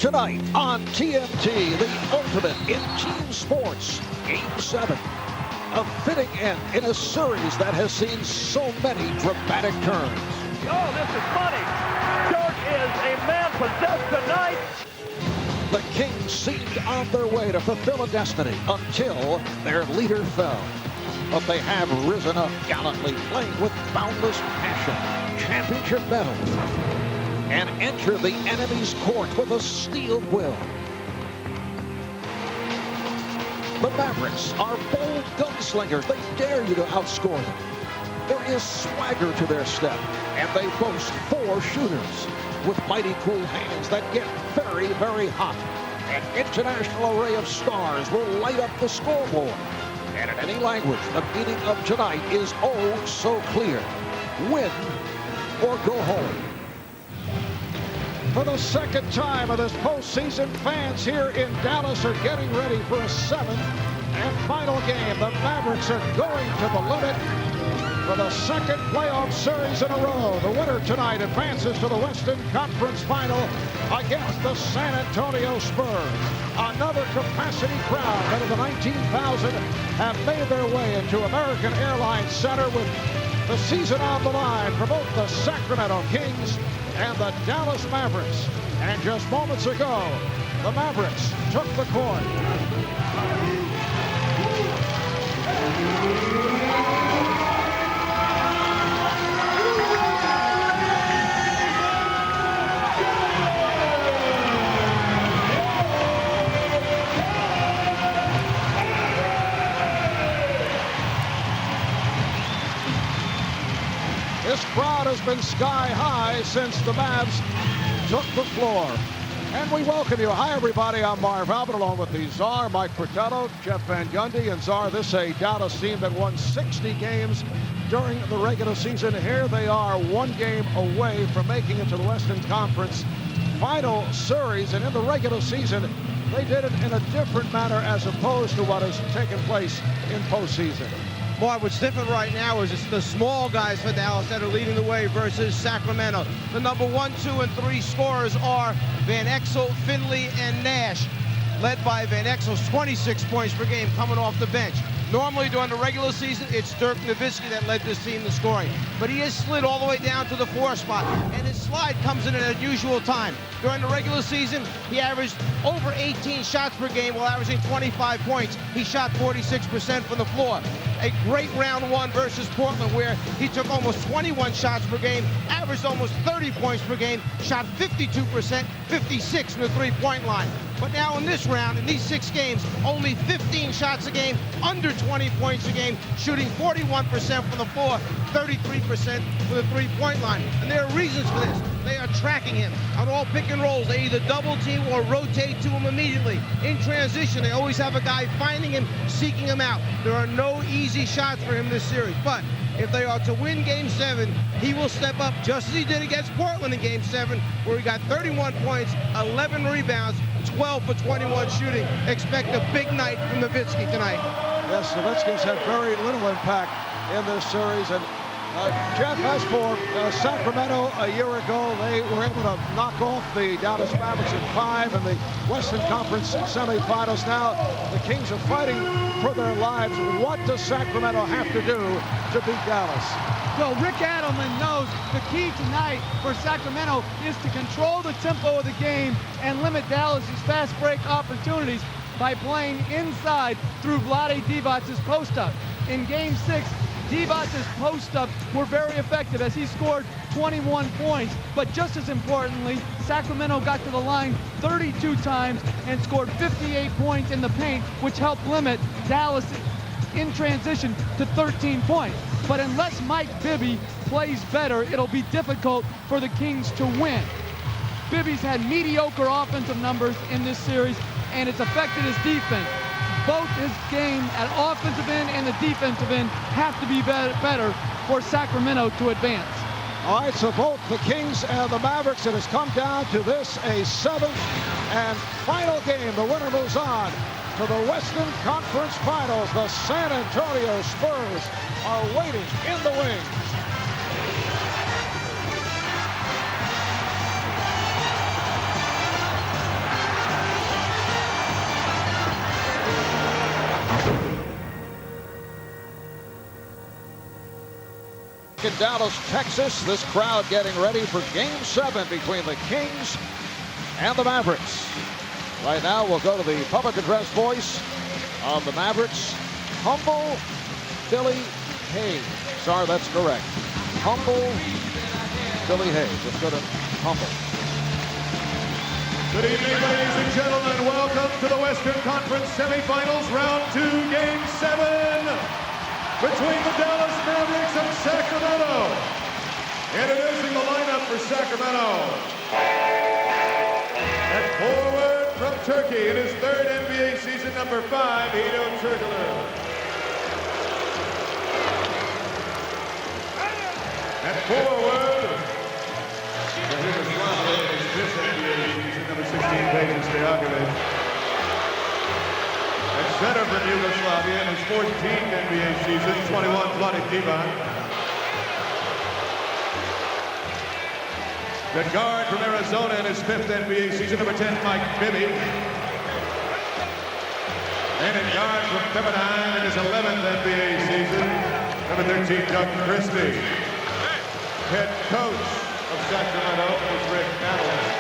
Tonight on TNT, the ultimate in team sports, Game 7. A fitting end in a series that has seen so many dramatic turns. Oh, this is funny. Dirk is a man possessed tonight. The Kings seemed on their way to fulfill a destiny until their leader fell. But they have risen up gallantly, playing with boundless passion, championship medals, and enter the enemy's court with a steel will. The Mavericks are bold gunslingers. They dare you to outscore them. There is swagger to their step, and they boast 4 shooters with mighty cool hands that get very, very hot. An international array of stars will light up the scoreboard. And in any language, the meaning of tonight is oh so clear. Win or go home. For the second time of this postseason, fans here in Dallas are getting ready for a 7th and final game. The Mavericks are going to the limit for the second playoff series in a row. The winner tonight advances to the Western Conference Final against the San Antonio Spurs. Another capacity crowd, better than 19,000, have made their way into American Airlines Center with the season on the line for both the Sacramento Kings and the Dallas Mavericks. And just moments ago, the Mavericks took the court. This crowd has been sky high since the Mavs took the floor. And we welcome you. Hi, everybody. I'm Marv Albert, along with the Czar, Mike Fratello, Jeff Van Gundy. And Czar, this is a Dallas team that won 60 games during the regular season. Here they are, 1 game away from making it to the Western Conference Final Series. And in the regular season, they did it in a different manner as opposed to what has taken place in postseason. Marv, what's different right now is it's the small guys for Dallas that are leading the way versus Sacramento. The number 1, 2, and 3 scorers are Van Exel, Finley, and Nash, led by Van Exel's 26 points per game coming off the bench. Normally during the regular season, it's Dirk Nowitzki that led this team to scoring. But he has slid all the way down to the 4 spot, and his slide comes in at an unusual time. During the regular season, he averaged over 18 shots per game while averaging 25 points. He shot 46% from the floor. A great round 1 versus Portland, where he took almost 21 shots per game, averaged almost 30 points per game, shot 52%, 56 from the 3-point line. But now in this round, in these 6 games, only 15 shots a game, under 20 points a game, shooting 41% from the floor, 33% from the 3-point line. And there are reasons for this. They are tracking him on all pick and rolls. They either double team or rotate to him immediately. In transition, they always have a guy finding him, seeking him out. There are no easy shots for him this series. But if they are to win Game 7, he will step up just as he did against Portland in Game 7, where he got 31 points, 11 rebounds, 12 for 21 shooting. Expect a big night from Nowitzki tonight. Yes, Nowitzki's had very little impact in this series. And Jeff, as for Sacramento a year ago, they were able to knock off the Dallas Mavericks in 5 in the Western Conference Semifinals. Now the Kings are fighting for their lives. What does Sacramento have to do to beat Dallas? Well, Rick Adelman knows the key tonight for Sacramento is to control the tempo of the game and limit Dallas's fast break opportunities by playing inside through Vlade Divac's post-up. In Game 6, Divac's post-ups were very effective as he scored 21 points. But just as importantly, Sacramento got to the line 32 times and scored 58 points in the paint, which helped limit Dallas in transition to 13 points. But unless Mike Bibby plays better, it'll be difficult for the Kings to win. Bibby's had mediocre offensive numbers in this series, and it's affected his defense. Both his game at offensive end and the defensive end have to be better for Sacramento to advance. All right, so both the Kings and the Mavericks, it has come down to this, a 7th and final game. The winner moves on to the Western Conference Finals. The San Antonio Spurs are waiting in the wings. In Dallas, Texas, this crowd getting ready for Game 7 between the Kings and the Mavericks. Right now, we'll go to the public address voice of the Mavericks, Humble Billy Hayes. Sorry, that's correct. Humble Billy Hayes. Let's go to Humble. Good evening, ladies and gentlemen. Welcome to the Western Conference Semifinals, Round 2, Game 7, between the Dallas Mavericks and Sacramento. Introducing the lineup for Sacramento. At forward from Turkey in his 3rd NBA season, number 5, Hedo Turkoglu. At forward from Yugoslavia in his 5th NBA season, number 16, Peja Stojakovic. At center from Yugoslavia in his 14th NBA season, 21, Vlade Divac. At guard from Arizona in his 5th NBA season, number 10, Mike Bibby. And at guard from Pepperdine in his 11th NBA season, number 13, Dirk Nowitzki. Head coach of Sacramento is Rick Nowitzki.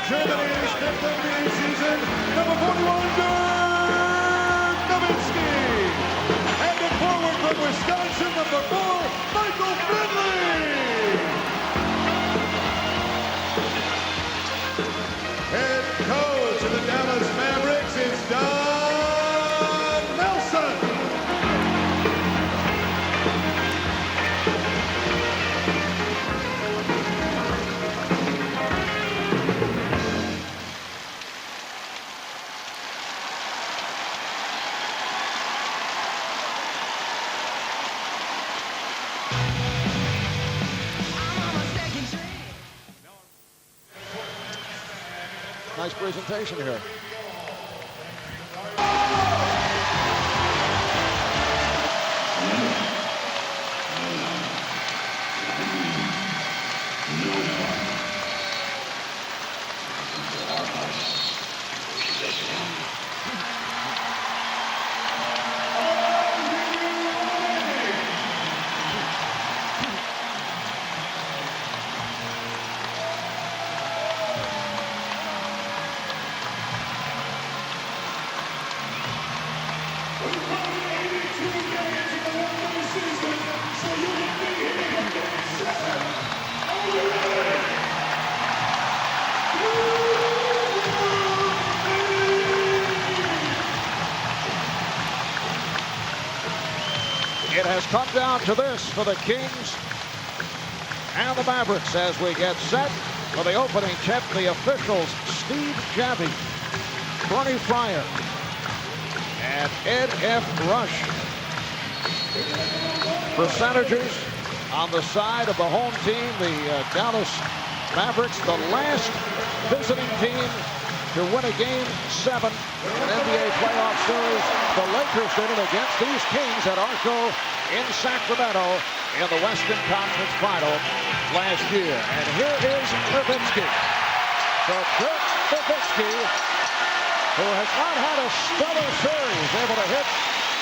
Germany in his 5th NBA season, number 41, Dirk Nowitzki. And at forward from Wisconsin, number 4, Michael Finley. Head coach of the Dallas Mavericks is Don Nelson. Nice presentation here. It has come down to this for the Kings and the Mavericks as we get set for the opening tip. The officials, Steve Javie, Bernie Fryer, and Ed F. Rush. Percentages on the side of the home team, the Dallas Mavericks, the last visiting team to win a Game 7 in NBA playoff series. The Lakers did it against these Kings at Arco in Sacramento in the Western Conference Final last year. And here is Nowitzki. So Dirk Nowitzki, who has not had a stellar series, able to hit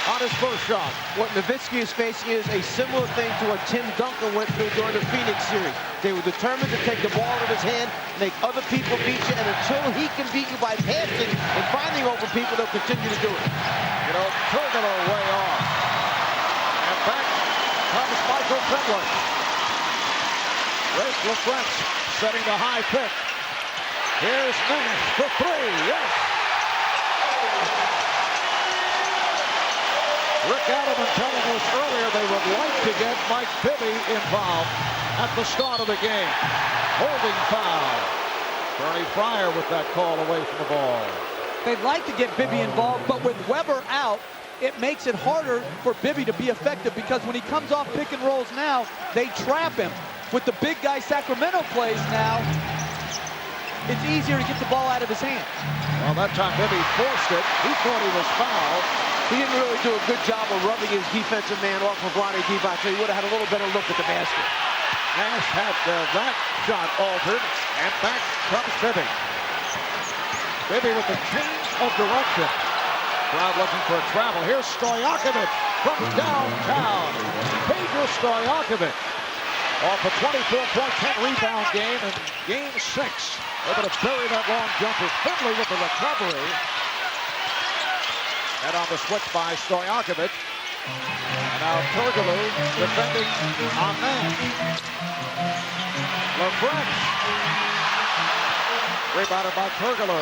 on his first shot. What Nowitzki is facing is a similar thing to what Tim Duncan went through during the Phoenix series. They were determined to take the ball out of his hand, make other people beat you, and until he can beat you by passing and finding over people, they'll continue to do it. You know, Turgolo way off. And back comes Michael Finley. Rafe LaFrentz setting the high pick. Here's Nash for three. Yes. Rick Adelman telling us earlier they would like to get Mike Bibby involved at the start of the game. Holding foul. Bernie Fryer with that call away from the ball. They'd like to get Bibby involved, but with Weber out, it makes it harder for Bibby to be effective because when he comes off pick and rolls now, they trap him. With the big guy Sacramento plays now, it's easier to get the ball out of his hand. Well, that time Bibby forced it. He thought he was fouled. He didn't really do a good job of rubbing his defensive man off of Vlade Divac, so he would have had a little better look at the basket. Nash had that shot altered, and back comes Bibby. Bibby with the change of direction. Crowd looking for a travel. Here's Stojakovic from downtown. Peja Stojakovic off a 24-point, 10-rebound game in Game 6. Able to bury that long jumper. Finley with the recovery. And on the switch by Stojakovic. And now Turgolo defending on Nash. LaFrentz. Rebounded by Turgolo.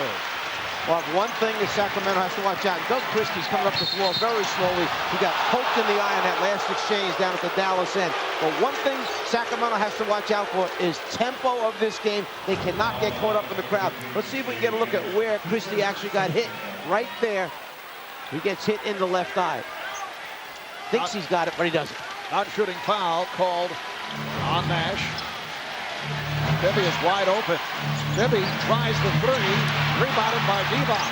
Well, one thing that Sacramento has to watch out. Doug Christie's coming up the floor very slowly. He got poked in the eye in that last exchange down at the Dallas end. But one thing Sacramento has to watch out for is tempo of this game. They cannot get caught up in the crowd. Let's see if we can get a look at where Christie actually got hit. Right there. He gets hit in the left eye. Thinks he's got it, but he doesn't. Non-shooting foul called on Nash. Bibby is wide open. Bibby tries the three. Rebounded by Divac.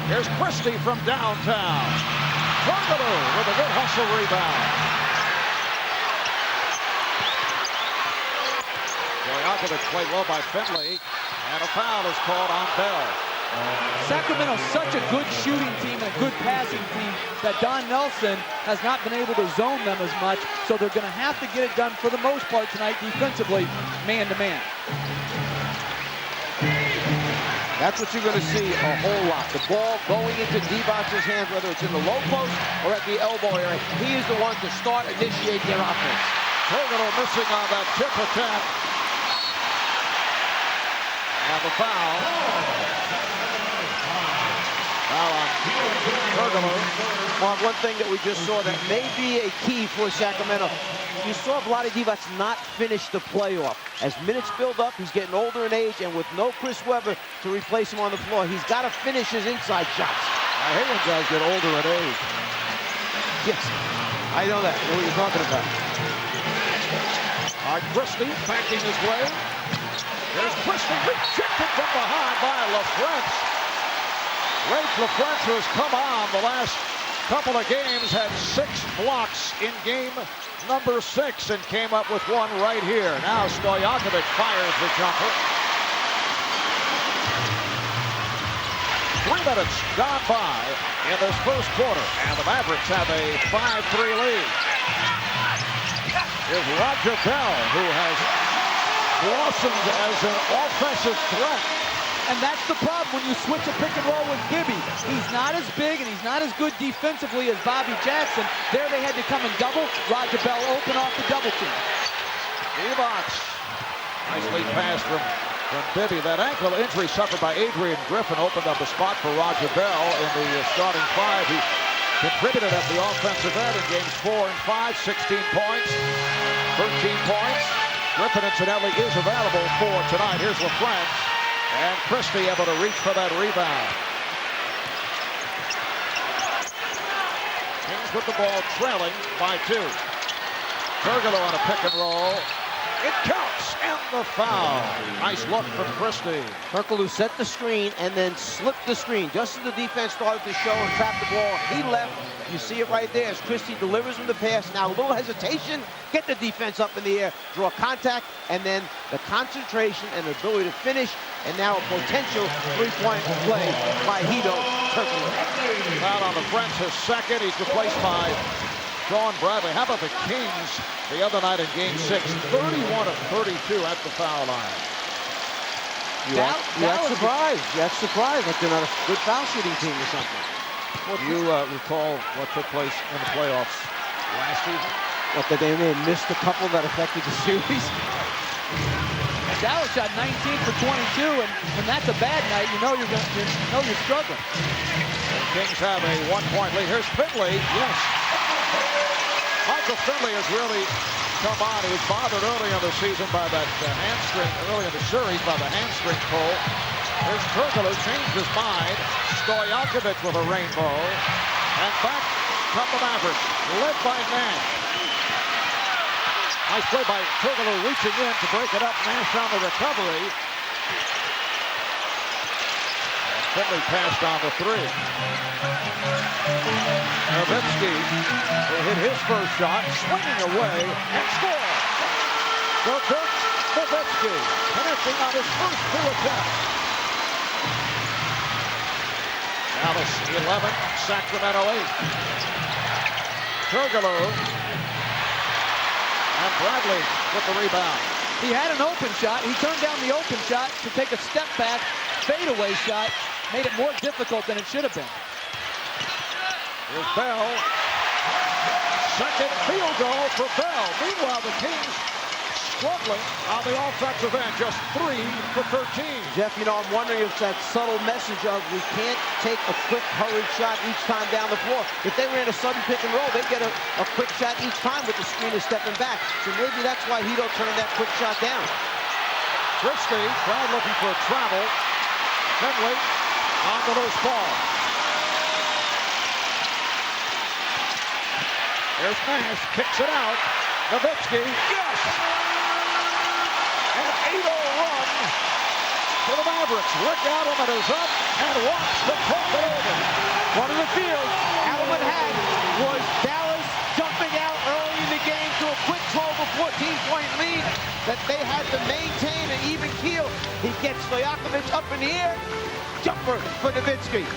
Here's Christie from downtown. Turgolo with a good hustle rebound. Stojakovic played well by Finley. And a foul is called on Bell. Sacramento's such a good shooting team and a good passing team that Don Nelson has not been able to zone them as much, so they're going to have to get it done for the most part tonight defensively, man-to-man. That's what you're going to see a whole lot. The ball going into Divac's hands, whether it's in the low post or at the elbow area. He is the one to start, initiate their offense. Turgolo missing on that tip attempt. And the foul. Foul on Turgolo. Well, one thing that we just saw that may be a key for Sacramento. You saw Vlade Divac not finish the playoff. As minutes build up, he's getting older in age, and with no Chris Webber to replace him on the floor, he's got to finish his inside shots. I hate when guys get older in age. Yes, I know that. I know what you're talking about. All right, Christie backing his way. There's Christie rejected from behind by LaFrentz. Rafe LaFrentz, who has come on the last couple of games, had 6 blocks in game number 6 and came up with one right here. Now Stojakovic fires the jumper. 3 minutes gone by in this first quarter, and the Mavericks have a 5-3 lead. Here's Roger Bell, who has blossomed as an offensive threat. And that's the problem when you switch a pick and roll with Bibby. He's not as big and he's not as good defensively as Bobby Jackson. There they had to come and double. Roger Bell open off the double team. Divac. Nicely passed from Bibby. That ankle injury suffered by Adrian Griffin opened up a spot for Roger Bell in the starting 5. He contributed at the offensive end in games 4 and 5, 16 points, 13 points. Griffin, incidentally, is available for tonight. Here's LaFrentz. And Christie able to reach for that rebound. Kings with the ball trailing by 2. Turgolo on a pick and roll. It counts, and the foul. Nice look from Christie. Turkle, who set the screen and then slipped the screen just as the defense started to show and trap the ball. He left. You see it right there as Christie delivers him the pass. Now a little hesitation, get the defense up in the air, draw contact, and then the concentration and the ability to finish, and now a potential three-point play by Hedo Turkle. Foul on the French, his second. He's replaced by Sean Bradley. How about the Kings the other night in Game 6? 31 of 32 at the foul line. You act surprised. You act surprised like they're not a good foul shooting team or something. Do you recall what took place in the playoffs last season? What, that they may have missed a couple that affected the series? Dallas shot 19 for 22, and when that's a bad night, you know you're struggling. The Kings have a 1-point lead. Here's Finley. Yes. Michael Finley has really come on. He was bothered early in the season by that hamstring, early in the series by the hamstring pull. Here's Turkle, who changed his mind. Stojakovic with a rainbow. And back come the Mavericks, led by Nash. Nice play by Turkle, reaching in to break it up. Nash on the recovery. And Finley passed on the three. Nowitzki will hit his first shot, swinging away, and score. So Dirk Nowitzki connecting on his first two attempts. Dallas 11, Sacramento 8. Turkoglu and Bradley with the rebound. He had an open shot. He turned down the open shot to take a step back fadeaway shot. Made it more difficult than it should have been. Here's Bell. Second field goal for Bell. Meanwhile, the Kings struggling on the offensive end. Just 3 for 13. Jeff, you know, I'm wondering if that subtle message of we can't take a quick, hurried shot each time down the floor. If they ran a sudden pick and roll, they'd get a quick shot each time with the screener stepping back. So maybe that's why Hedo turned that quick shot down. Christie, crowd looking for a travel. Finley on the loose ball. There's Nash, kicks it out. Nowitzki, yes! An 8-0 run for the Mavericks. Rick Adelman is up and wants to talk it over. One of the fields Adelman had was Dallas jumping out early in the game to a quick 12 or 14-point lead that they had to maintain an even keel. He gets Stojakovic up in the air. Jumper for Nowitzki.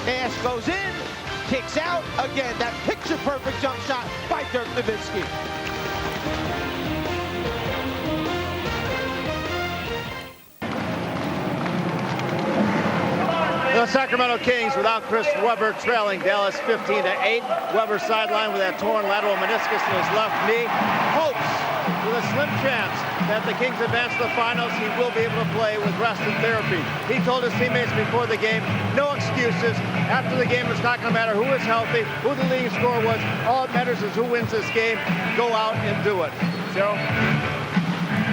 Nash goes in, kicks out. Again, that picture-perfect jump shot by Dirk Nowitzki. The Sacramento Kings without Chris Webber trailing Dallas 15-8. Webber sidelined with that torn lateral meniscus in his left knee. Hopes with a slim chance that the Kings advance to the finals. He will be able to play with rest and therapy. He told his teammates before the game, no excuses. After the game, it's not going to matter who is healthy, who the leading scorer was. All that matters is who wins this game. Go out and do it. Cheryl?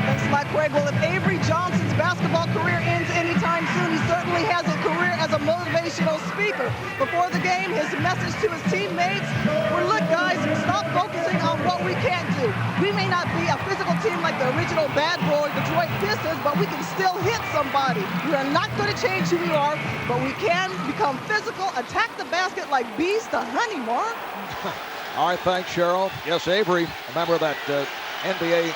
Thanks a lot, Craig. Well, if Avery Johnson's basketball career ends anytime soon, he certainly has a career as a motivational speaker. Before the game, his message to his teammates were, look, guys, stop focusing on what we can't do. We may not be a physical team like the original Bad Boy Detroit Pistons, but we can still hit somebody. We are not going to change who we are, but we can become physical, attack the basket like bees to honey, Mark. All right, thanks, Cheryl. Yes, Avery, remember that NBA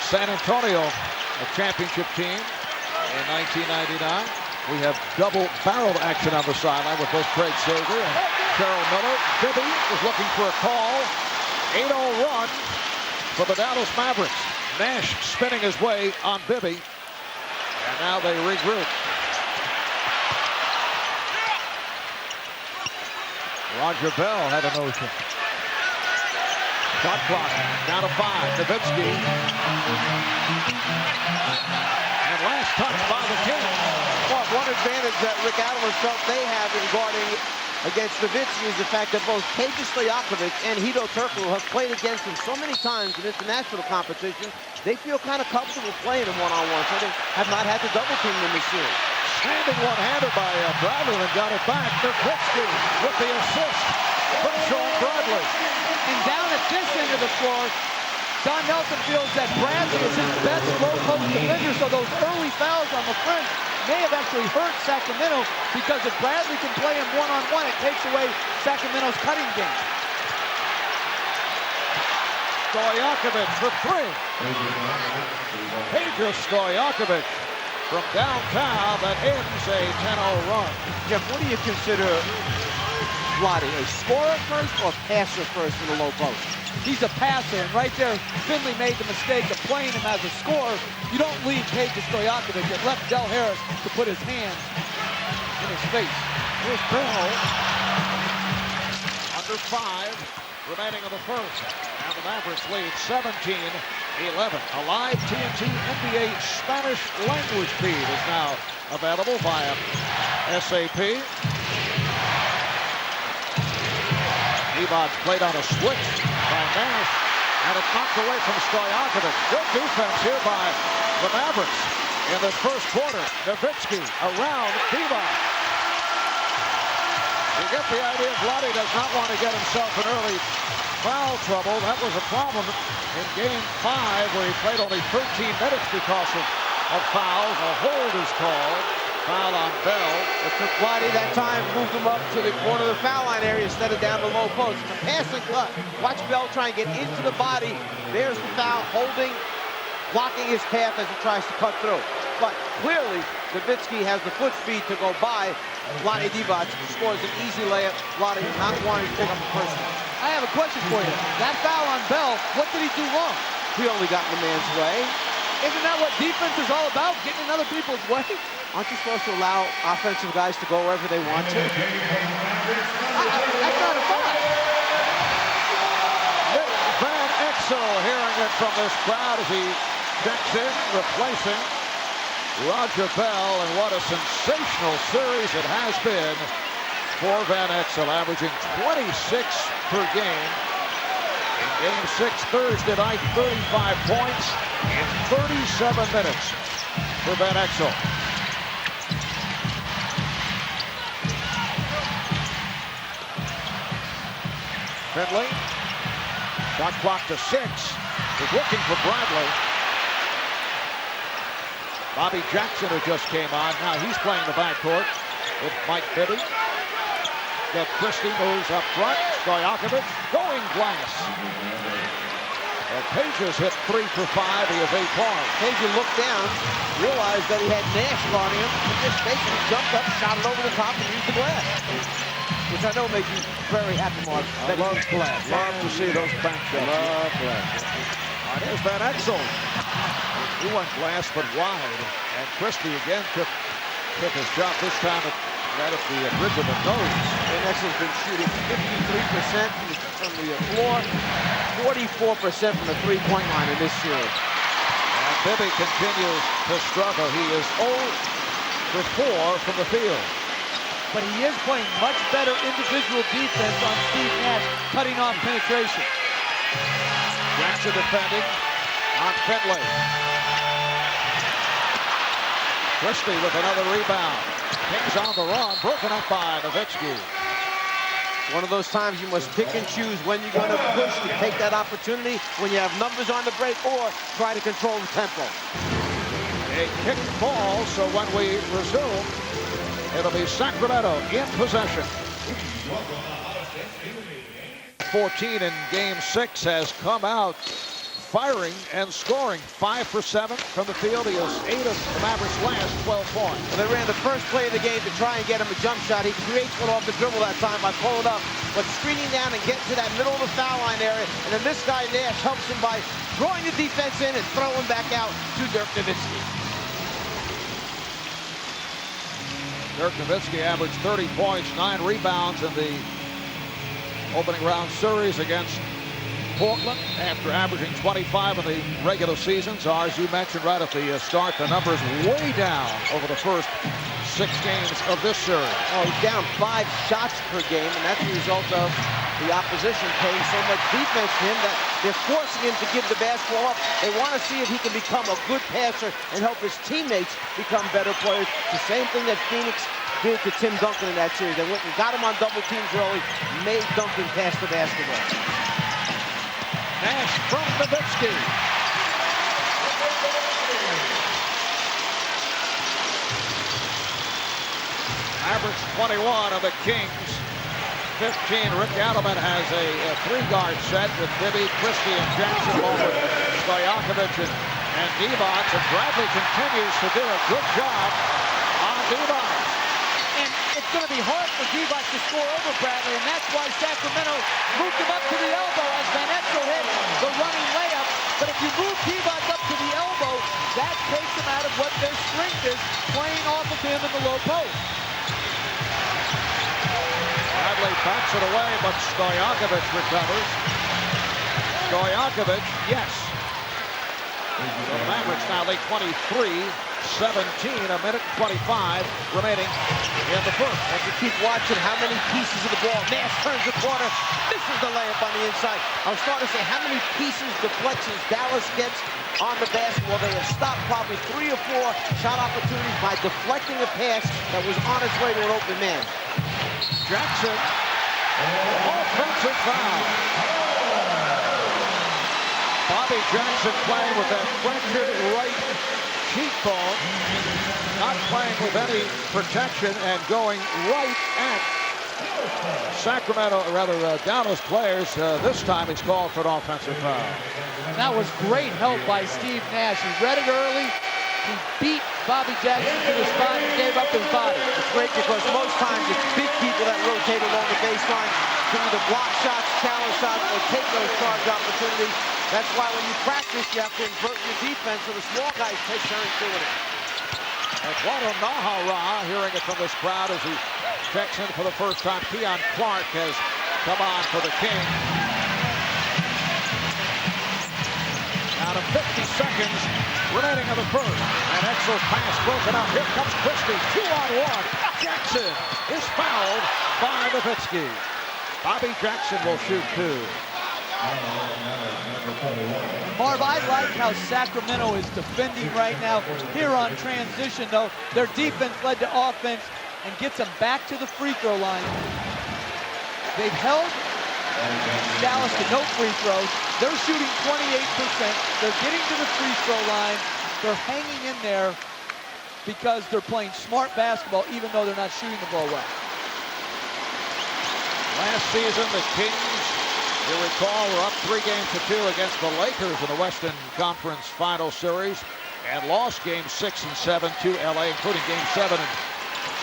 San Antonio, a championship team in 1999. We have double-barreled action on the sideline with both Craig Sager and Cheryl Miller. Bibby is looking for a call. 8-0 run for the Dallas Mavericks. Nash spinning his way on Bibby. And now they regroup. Roger Bell had a notion. Shot clock down to 5. Nowitzki. And last touch by the Kings. Well, one advantage that Rick Adelman felt they have in guarding against Nowitzki is the fact that both Peja Stojakovic and Hedo Turkoglu have played against him so many times in international competition, they feel kind of comfortable playing him one-on-one, so they have not had to double team them this series. Standing one-handed by Bradley and got it back. Nowitzki with the assist from Sean Bradley. And down at this end of the floor, Don Nelson feels that Bradley is his best low post defender, so those early fouls on the French may have actually hurt Sacramento, because if Bradley can play him one-on-one, it takes away Sacramento's cutting game. Stojakovic for three. Peja Stojakovic from downtown that ends a 10-0 run. Jeff, what do you consider Vlade, a scorer first or passer first in the low post? He's a passer, and right there, Finley made the mistake of playing him as a scorer. You don't leave Peja Stojakovic. It left Del Harris to put his hands in his face. Here's Bell. Under 5 remaining in the first. And the Mavericks lead 17-11. A live TNT NBA Spanish language feed is now available via SAP. Divac played on a switch by Nash, and it's knocked away from Stojakovic. Good defense here by the Mavericks in this first quarter. Nowitzki around Divac. You get the idea. Vlade does not want to get himself in early foul trouble. That was a problem in Game 5, where he played only 13 minutes because of fouls. A hold is called. Foul on Bell. It took Vlade that time, moved him up to the corner of the foul line area instead of down the low post. It's a passing cut. Watch Bell try and get into the body. There's the foul, holding, blocking his path as he tries to cut through. But clearly, Nowitzki has the foot speed to go by. Vlade Divac scores an easy layup. Vlade not wanting to pick up the first one. I have a question for you. That foul on Bell, what did he do wrong? He only got in the man's way. Isn't that what defense is all about? Getting in other people's way? Aren't you supposed to allow offensive guys to go wherever they want to? That's not a foul. Van Exel hearing it from this crowd as he checks in, replacing Roger Bell, and what a sensational series it has been for Van Exel, averaging 26 per game. In Game 6 Thursday night, 35 points in 37 minutes for Van Exel. Finley, shot clock to 6, is looking for Bradley. Bobby Jackson, who just came on, now he's playing the backcourt with Mike Bibby. That Christie moves up front. Stojakovic going glass. And Peja's hit 3 for 5. He has 8 points. Peja looked down, realized that he had Nash guarding him, and just basically jumped up, shot it over the top, and used the glass. Which I know makes you very happy, Mark. I love glass. Love to see those back shots. Love glass. There's Van Exel. He went glass but wide. And Christie again took his shot, this time right at the bridge of the nose. Van Exel's been shooting 53% from the floor, 44% from the three-point line in this series. And Bibby continues to struggle. He is 0 for 4 from the field. But he is playing much better individual defense on Steve Nash, cutting off penetration. Jackson defending on Finley. Christie with another rebound. Kings on the run, broken up by Nowitzki. One of those times you must pick and choose when you're going to push to take that opportunity, when you have numbers on the break, or try to control the tempo. A kick ball, so when we resume, it'll be Sacramento in possession. 14 in Game 6 has come out firing and scoring. 5 for 7 from the field. He has 8 of the Mavericks' last 12 points. Well, they ran the first play of the game to try and get him a jump shot. He creates one off the dribble that time by pulling up, but screening down and getting to that middle of the foul line area. And then this guy, Nash, helps him by drawing the defense in and throwing back out to Dirk Nowitzki. Dirk Nowitzki averaged 30 points, 9 rebounds in the opening round series against Portland after averaging 25 in the regular season. So as you mentioned right at the start, the numbers way down over the first 6 games of this series. Oh, he's down 5 shots per game, and that's a result of the opposition paying so much defense to him that they're forcing him to give the basketball up. They want to see if he can become a good passer and help his teammates become better players. The same thing that Phoenix did to Tim Duncan in that series. They went and got him on double teams early, made Duncan pass the basketball. Nash from Nowitzki. Mavericks 21 of the Kings 15. Rick Adelman has a three-guard set with Bibby, Christie, and Jackson, along with Stojakovic and Divac. And Bradley continues to do a good job on Divac. And it's going to be hard for Divac to score over Bradley, and that's why Sacramento moved him up to the elbow as Van Exel hit the running layup. But if you move Divac up to the elbow, that takes him out of what their strength is, playing off of him in the low post. Bradley backs it away, but Stojakovic recovers. Stojakovic, yes. So the Mavericks now lead 23-17, a minute 25 remaining in the first. As you keep watching how many pieces of the ball. Nash turns the corner, misses the layup on the inside. I was starting to say how many pieces, deflections Dallas gets on the basketball. They have stopped probably 3 or 4 shot opportunities by deflecting a pass that was on its way to an open man. Jackson, offensive foul. Bobby Jackson playing with that fractured right cheekbone, not playing with any protection and going right at Sacramento, rather Dallas players. This time he's called for an offensive foul. And that was great help by Steve Nash. He read it early. He beat Bobby Jackson to the spot and gave up his body. It's great because most times it's big people that rotate along the baseline to either block shots, challenge shots, or take those charge opportunities. That's why when you practice, you have to invert your defense so the small guys take turns doing it. Eduardo Nahara hearing it from this crowd as he checks in for the first time. Keon Clark has come on for the Kings. Out of 50 seconds remaining in the first. And Exel pass broken up. Here comes Christie. 2-on-1. Jackson is fouled by Nowitzki. Bobby Jackson will shoot 2. Marv, I like how Sacramento is defending right now. Here on transition, though, their defense led to offense and gets them back to the free throw line. They've held Dallas to no free throws. They're shooting 28%. They're getting to the free throw line. They're hanging in there because they're playing smart basketball, even though they're not shooting the ball well. Last season, the Kings, you recall, were up 3-2 against the Lakers in the Western Conference Final Series and lost games 6 and 7 to LA, including game 7 in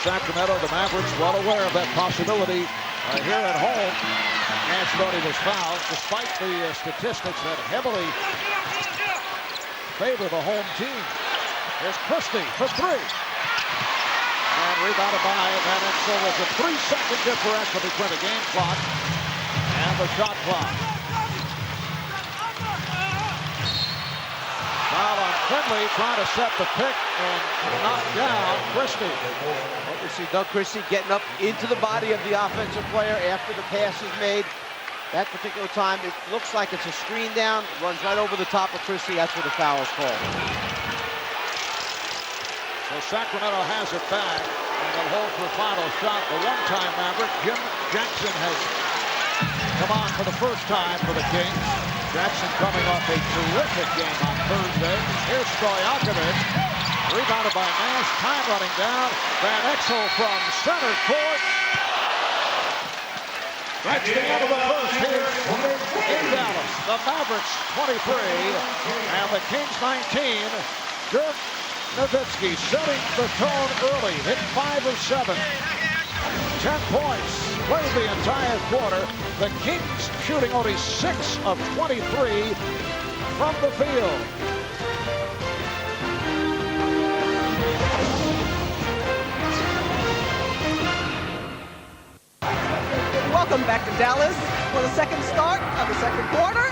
Sacramento. The Mavericks well aware of that possibility here at home. Nash thought he was fouled, despite the statistics that heavily favor the home team. Here's Christie for 3. And rebounded by Van Exel. There's a 3-second differential between the game clock and the shot clock. Foul on Finley, trying to set the pick and knock down Christie. Well, you see Doug Christie getting up into the body of the offensive player after the pass is made. That particular time, it looks like it's a screen down, runs right over the top of Christie. That's where the foul is called. So Sacramento has it back, and they'll hold for a final shot. The one-time Maverick, Jim Jackson, has come on for the first time for the Kings. Jackson coming off a terrific game on Thursday. Here's Stojakovic, rebounded by Nash, time running down. Van Exel from center court. That's the end of the first here in Dallas. The Mavericks 23 and the Kings 19. Dirk Nowitzki setting the tone early, hit 5 of 7. 10 points, played the entire quarter. The Kings shooting only 6 of 23 from the field. Welcome back to Dallas for the second start of the second quarter.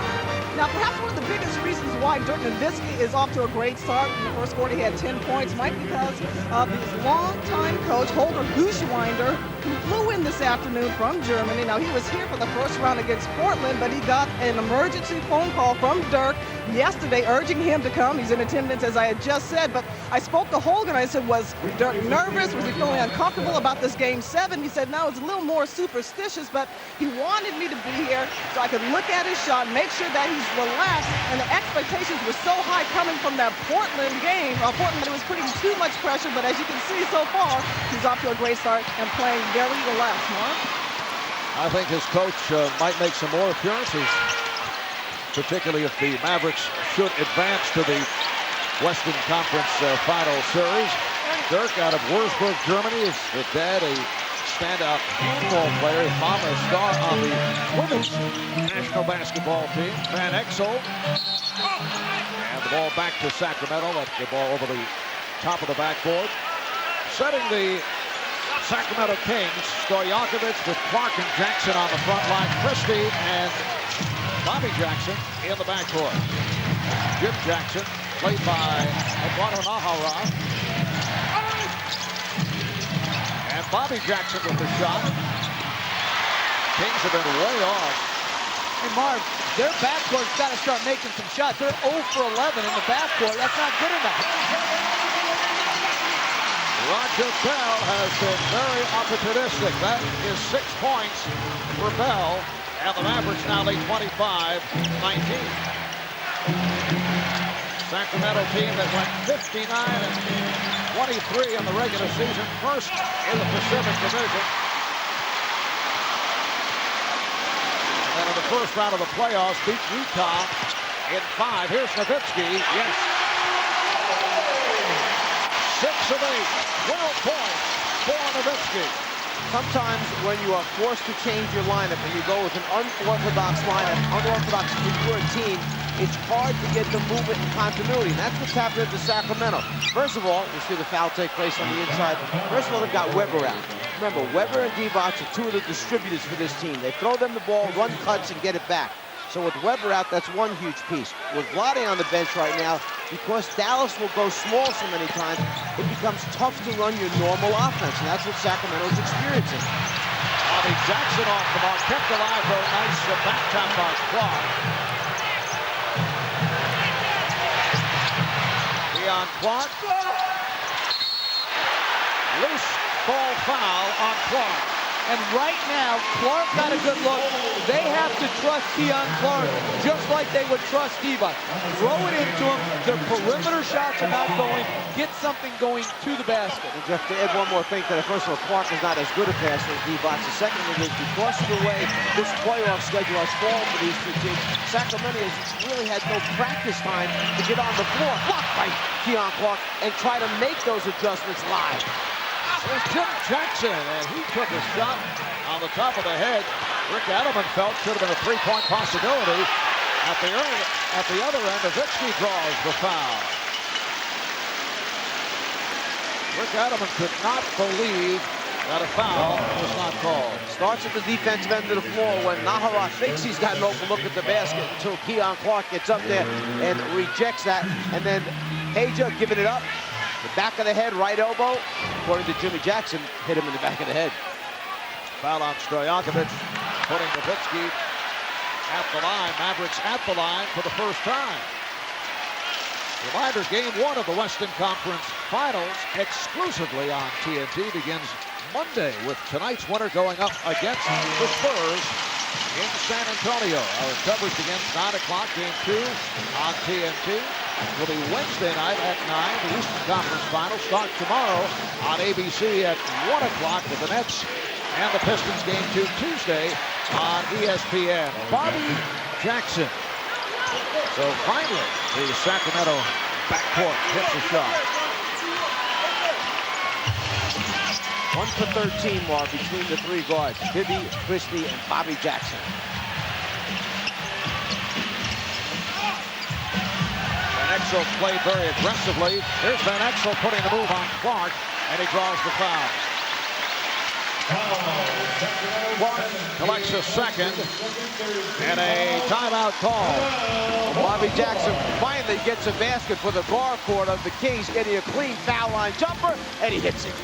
Now, perhaps one of the biggest reasons why Dirk Nowitzki is off to a great start. In the first quarter, he had 10 points, Mike, because of his longtime coach, Holger Guschwinder, who flew in this afternoon from Germany. Now, he was here for the first round against Portland, but he got an emergency phone call from Dirk yesterday urging him to come. He's in attendance, as I had just said, but I spoke to Holger and I said, was Dirk nervous? Was he feeling uncomfortable about this game 7? He said, no, it's a little more superstitious, but he wanted me to be here so I could look at his shot, make sure that he's relaxed, and the expectations were so high coming from that Portland game. Portland was putting too much pressure, but as you can see so far, he's off to a great start and playing very relaxed, Mark. I think his coach might make some more appearances, particularly if the Mavericks should advance to the Western Conference Final Series. Dirk out of Würzburg, Germany, is the dad, a standout handball player. His mom a star on the women's national basketball team. Van Exel. And the ball back to Sacramento. Let the ball over the top of the backboard. Setting the Sacramento Kings, Stojakovic with Clark and Jackson on the front line. Christie and Bobby Jackson in the backcourt. Jim Jackson, played by Eduardo Nahara. And Bobby Jackson with the shot. Kings have been way off. Hey, Marv, their backcourt's got to start making some shots. They're 0 for 11 in the backcourt. That's not good enough. Roger Bell has been very opportunistic. That is 6 points for Bell. And the Mavericks now lead 25-19. Sacramento team that went 59 and 23 in the regular season, first in the Pacific Division. And in the first round of the playoffs, beat Utah in 5. Here's Nowitzki. Yes. 6 of 8. 12 points for Nowitzki. Sometimes when you are forced to change your lineup and you go with an unorthodox lineup, unorthodox for your team, it's hard to get the movement and continuity. And that's what's happening to Sacramento. First of all, you see the foul take place on the inside. First of all, they've got Weber out. Remember, Weber and Divac are two of the distributors for this team. They throw them the ball, run cuts, and get it back. So with Weber out, that's one huge piece. With Vlade on the bench right now, because Dallas will go small so many times, it becomes tough to run your normal offense, and that's what Sacramento's experiencing. Bobby Jackson off the mark, kept alive though. Nice back tap by Clark. Deion Clark. Loose ball foul on Clark. And right now, Clark got a good look. They have to trust Deion Clark just like they would trust Divac. Throw it into him. Their perimeter shots are not going. Get something going to the basket. And Jeff, to add one more thing to that, first of all, Clark is not as good a passer as Divac. The second thing is because of the way this playoff schedule has fallen for these two teams, Sacramento has really had no practice time to get on the floor. Blocked by Deion Clark and try to make those adjustments live. There's Jim Jackson, and he took a shot on the top of the head. Rick Adelman felt should have been a three-point possibility. At the other end, Nowitzki draws the foul. Rick Adelman could not believe that a foul was not called. Starts at the defensive end of the floor when Nahara thinks he's got an open look at the basket until Deion Clark gets up there and rejects that. And then Peja giving it up. The back of the head, right elbow. According to Jimmy Jackson, hit him in the back of the head. Foul on Stojakovic, putting Nowitzki at the line. Mavericks at the line for the first time. Reminder, game 1 of the Western Conference Finals, exclusively on TNT, begins Monday with tonight's winner going up against the Spurs in San Antonio. Our coverage begins 9 o'clock, game 2 on TNT. Will be Wednesday night at 9. The Eastern Conference Finals start tomorrow on ABC at 1 o'clock with the Nets and the Pistons game 2 Tuesday on ESPN. Bobby Jackson. So finally, the Sacramento backcourt hits a shot. 1 for 13, Mark, between the three guards, Bibby, Christie, and Bobby Jackson. Van Exel played very aggressively. Here's Van Exel putting the move on Clark, and he draws the foul. Clark collects a second, and a timeout call. Bobby Jackson finally gets a basket for the bar court of the Kings, getting a clean foul line jumper, and he hits it.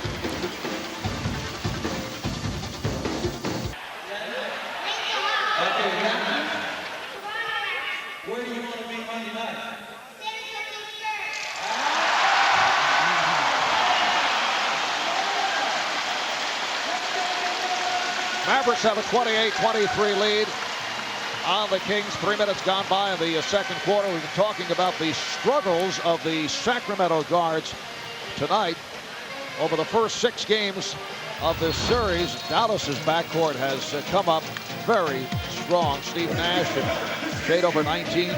Where do you want to be Monday night? Mavericks have a 28-23 lead on the Kings. 3 minutes gone by in the second quarter. We've been talking about the struggles of the Sacramento guards tonight. Over the first 6 games of this series, Dallas's backcourt has come up very strong. Steve Nash and shade over 19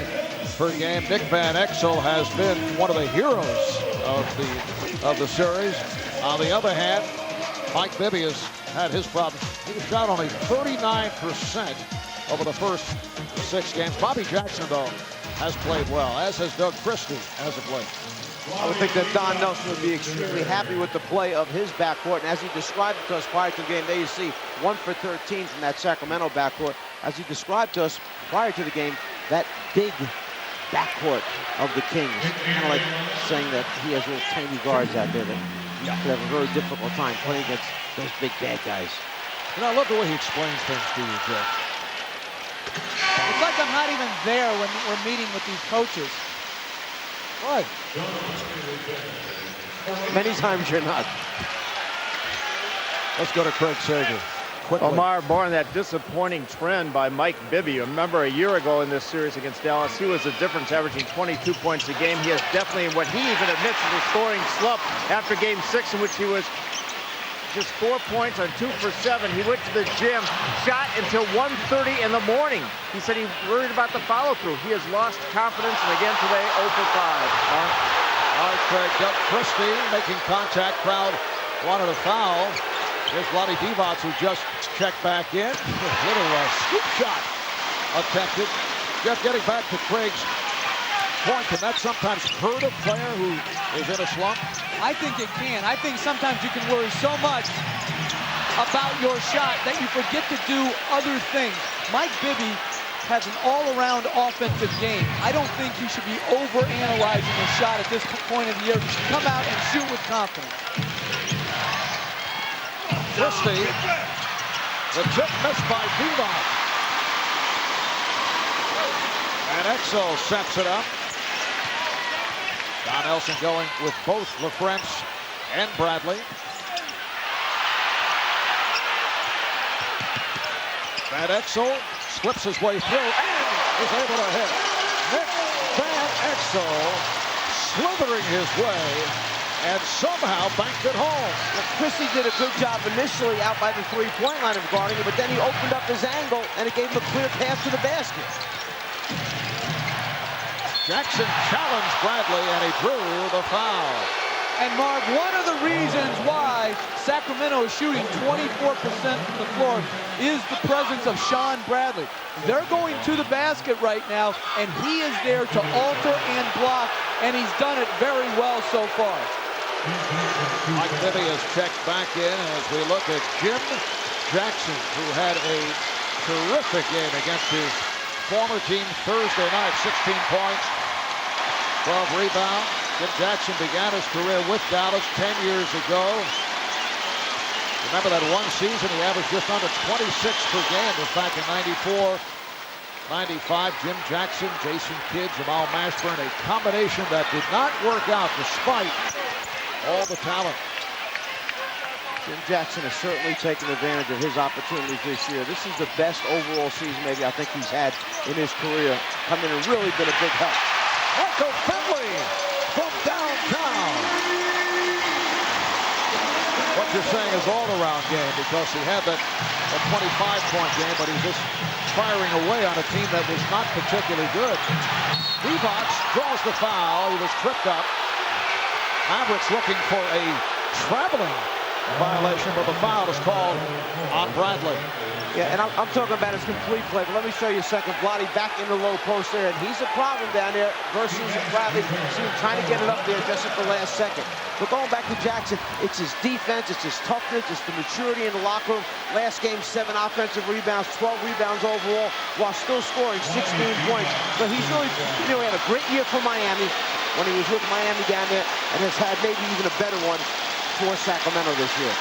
per game. Nick Van Exel has been one of the heroes of the series. On the other hand, Mike Bibby has had his problems. He shot only 39% over the first 6 games. Bobby Jackson, though, has played well, as has Doug Christie as of late. I would think that Don Nelson would be extremely happy with the play of his backcourt. And as he described it to us prior to the game, there you see 1 for 13 from that Sacramento backcourt. As he described to us prior to the game, that big backcourt of the Kings, kind of like saying that he has little tiny guards out there that could have a very difficult time playing against those big bad guys. And I love the way he explains things to you, Joe. It's like I'm not even there when we're meeting with these coaches. Right. Many times you're not. Let's go to Craig Sager. Quickly. Omar, more on that disappointing trend by Mike Bibby. Remember a year ago in this series against Dallas, he was the difference, averaging 22 points a game. He is definitely, what he even admits, is a scoring slump after game 6, in which he was just 4 points on 2 for 7. He went to the gym, shot until 1:30 in the morning. He said he worried about the follow-through. He has lost confidence, and again today, 0 for 5. All right, Craig. Doug Christie making contact. Crowd wanted a foul. There's Vlade Divac, who just checked back in. Little scoop shot attempted. Jeff, getting back to Craig's point, can that sometimes hurt a player who is in a slump? I think it can. I think sometimes you can worry so much about your shot that you forget to do other things. Mike Bibby has an all-around offensive game. I don't think you should be over-analyzing a shot at this point of the year. You should come out and shoot with confidence. Christie, the tip missed by Divac. And Exel sets it up. Don Nelson going with both LaFrentz and Bradley. Van Exel slips his way through and is able to hit. Nick Van Exel slithering his way and somehow banked it home. Well, Christie did a good job initially out by the three-point line of guarding it, but then he opened up his angle and it gave him a clear path to the basket. Jackson challenged Bradley and he drew the foul. And Mark, one of the reasons why Sacramento is shooting 24% from the floor is the presence of Sean Bradley. They're going to the basket right now, and he is there to alter and block, and he's done it very well so far. Mike Bibby has checked back in as we look at Jim Jackson, who had a terrific game against his former team Thursday night. 16 points, 12 rebounds. Jim Jackson began his career with Dallas 10 years ago. Remember that one season he averaged just under 26 per game. It was back in 94, 95. Jim Jackson, Jason Kidd, Jamal Mashburn, a combination that did not work out despite all the talent. Jim Jackson has certainly taken advantage of his opportunities this year. This is the best overall season maybe I think he's had in his career. Come in and really been a big help. Michael Finley from downtown. What you're saying is all-around game, because he had that 25-point game, but he's just firing away on a team that was not particularly good. Divac draws the foul. He was tripped up. Mavericks looking for a traveling violation, but the foul is called on Bradley. Yeah, and I'm talking about his complete play, but let me show you a second. Vlade back in the low post there, and he's a problem down there versus Bradley. See him trying to get it up there just at the last second. But going back to Jackson, it's his defense, it's his toughness, it's the maturity in the locker room. Last game, 7 offensive rebounds, 12 rebounds overall, while still scoring 16 points. So he's really, he had a great year for Miami when he was with Miami down there, and has had maybe even a better one for Sacramento this year.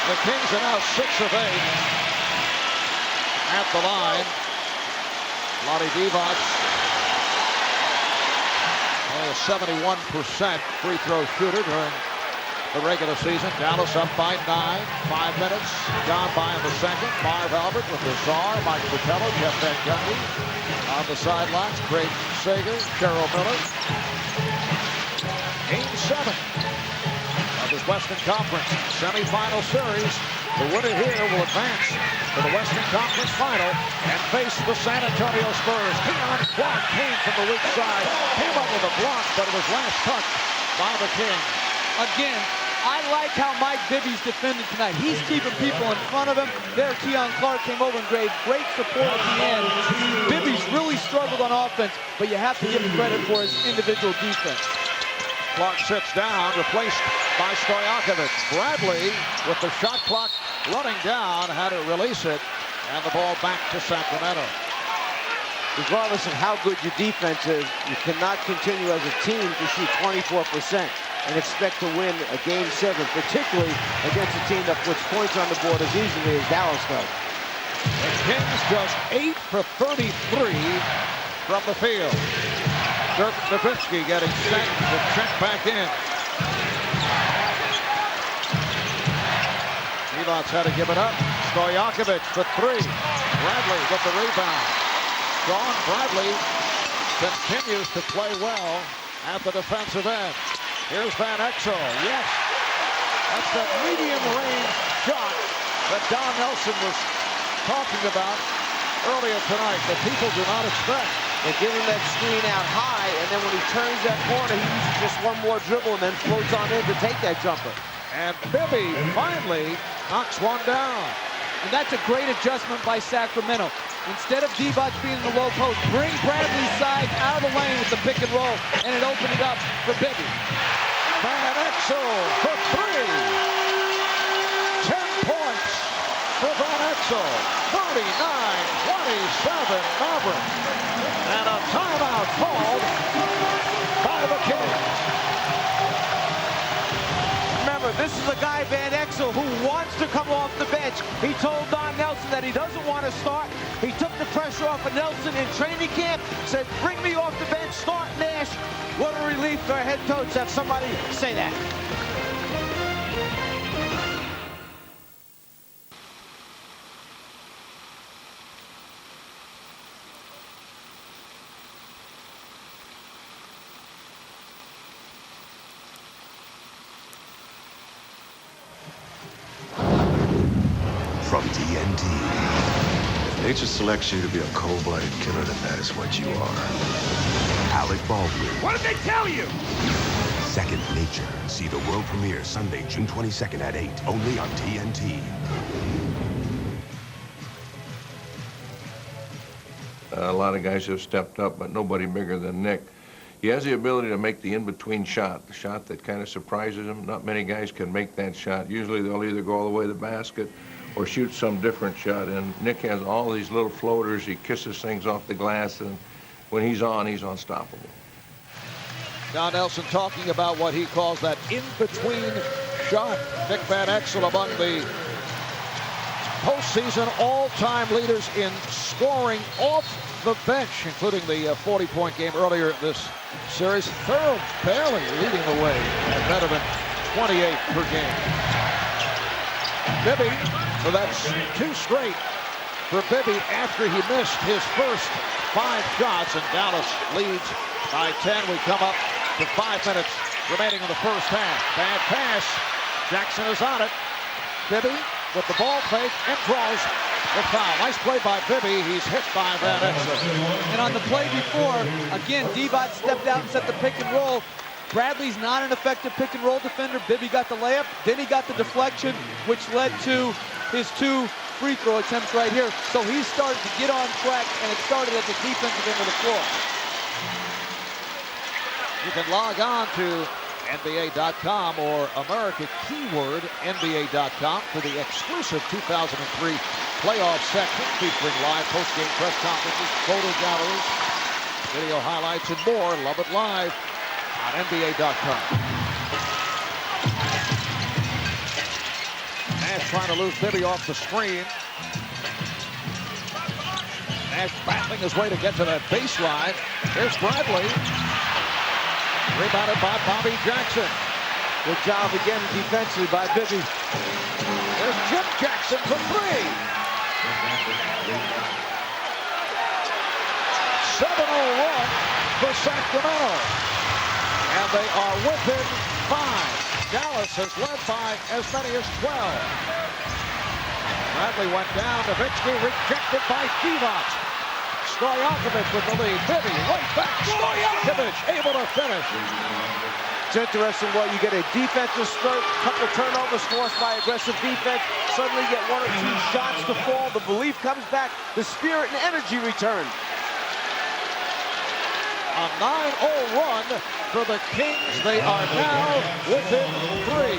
The Kings are now 6 of 8 at the line. Vlade Divac, only a 71% free throw shooter during the regular season. Dallas up by 9. 5 minutes gone by in the second. Marv Albert with the czar. Mike Fratello, Jeff Van Gundy on the sidelines. Craig Sager, Cheryl Miller. Game 7 of this Western Conference Semifinal Series. The winner here will advance to the Western Conference Final and face the San Antonio Spurs. Keon Clark came from the weak side, came up with a block, but it was last touched by the Kings. Again, I like how Mike Bibby's defending tonight. He's keeping people in front of him. There, Keon Clark came over and gave great support at the end. Bibby's really struggled on offense, but you have to give him credit for his individual defense. Clark sits down, replaced by Stojakovic. Bradley, with the shot clock running down, had to release it, and the ball back to Sacramento. Regardless of how good your defense is, you cannot continue as a team to shoot 24% and expect to win a Game 7, particularly against a team that puts points on the board as easily as Dallas does. The Kings just 8 for 33 from the field. Dirk Nowitzki getting set to check back in. Divac's had to give it up. Stojakovic for 3. Bradley with the rebound. Sean Bradley continues to play well at the defensive end. Here's Van Exel. Yes, that's that medium-range shot that Don Nelson was talking about earlier tonight that people do not expect. They give him that screen out high, and then when he turns that corner, he uses just one more dribble and then floats on in to take that jumper. And Bibby finally knocks one down. And that's a great adjustment by Sacramento. Instead of Divac being in the low post, bring Bradley's side out of the lane with the pick and roll, and it opened it up for Bibby. Van Exel for 3. 10 points for Van Exel. 39-27 Mavericks. And a timeout called by the Kings. Remember, this is a guy, Van Exel, who wants to come off the bench. He told Don Nelson that he doesn't want to start. He took the pressure off of Nelson in training camp, said, bring me off the bench, start Nash. What a relief for a head coach to have somebody say that. From TNT. If nature selects you to be a cold-blooded killer, then that is what you are. Alec Baldwin. What did they tell you? Second Nature. See the world premiere Sunday, June 22nd at 8, only on TNT. A lot of guys have stepped up, but nobody bigger than Nick. He has the ability to make the in-between shot, the shot that kind of surprises him. Not many guys can make that shot. Usually they'll either go all the way to the basket or shoot some different shot. And Nick has all these little floaters. He kisses things off the glass, and when he's on, he's unstoppable. Don Nelson talking about what he calls that in-between shot. Nick Van Exel among the postseason all-time leaders in scoring off the bench, including the 40-point game earlier in this series. Thurl barely leading the way at better than 28 per game. Bibby, so that's 2 straight for Bibby after he missed his first 5 shots, and Dallas leads by 10. We come up to 5 minutes remaining in the first half. Bad pass. Jackson is on it. Bibby with the ball fake and draws the foul. Nice play by Bibby. He's hit by Van Exel. And on the play before, again, Divac stepped out and set the pick and roll. Bradley's not an effective pick and roll defender. Bibby got the layup, then he got the deflection, which led to his 2 free throw attempts right here. So he started to get on track, and it started at the defensive end of the floor. You can log on to NBA.com or America keyword NBA.com for the exclusive 2003 playoff section featuring live post-game press conferences, photo galleries, video highlights, and more. Love it live on NBA.com. Nash trying to lose Bibby off the screen. Nash battling his way to get to that baseline. Here's Bradley. Rebounded by Bobby Jackson. Good job again defensively by Bibby. There's Jim Jackson for three. 7-0 run for Sacramento. And they are within 5. Dallas has led by as many as 12. Bradley went down. Nowitzki rejected by Divac. Stojakovic with the lead. Bibby right back. Stojakovic able to finish. It's interesting what you get a defensive spurt, couple turnovers forced by aggressive defense. Suddenly get 1 or 2 shots to fall. The belief comes back. The spirit and energy return. A 9-0 run for the Kings. They are now within 3.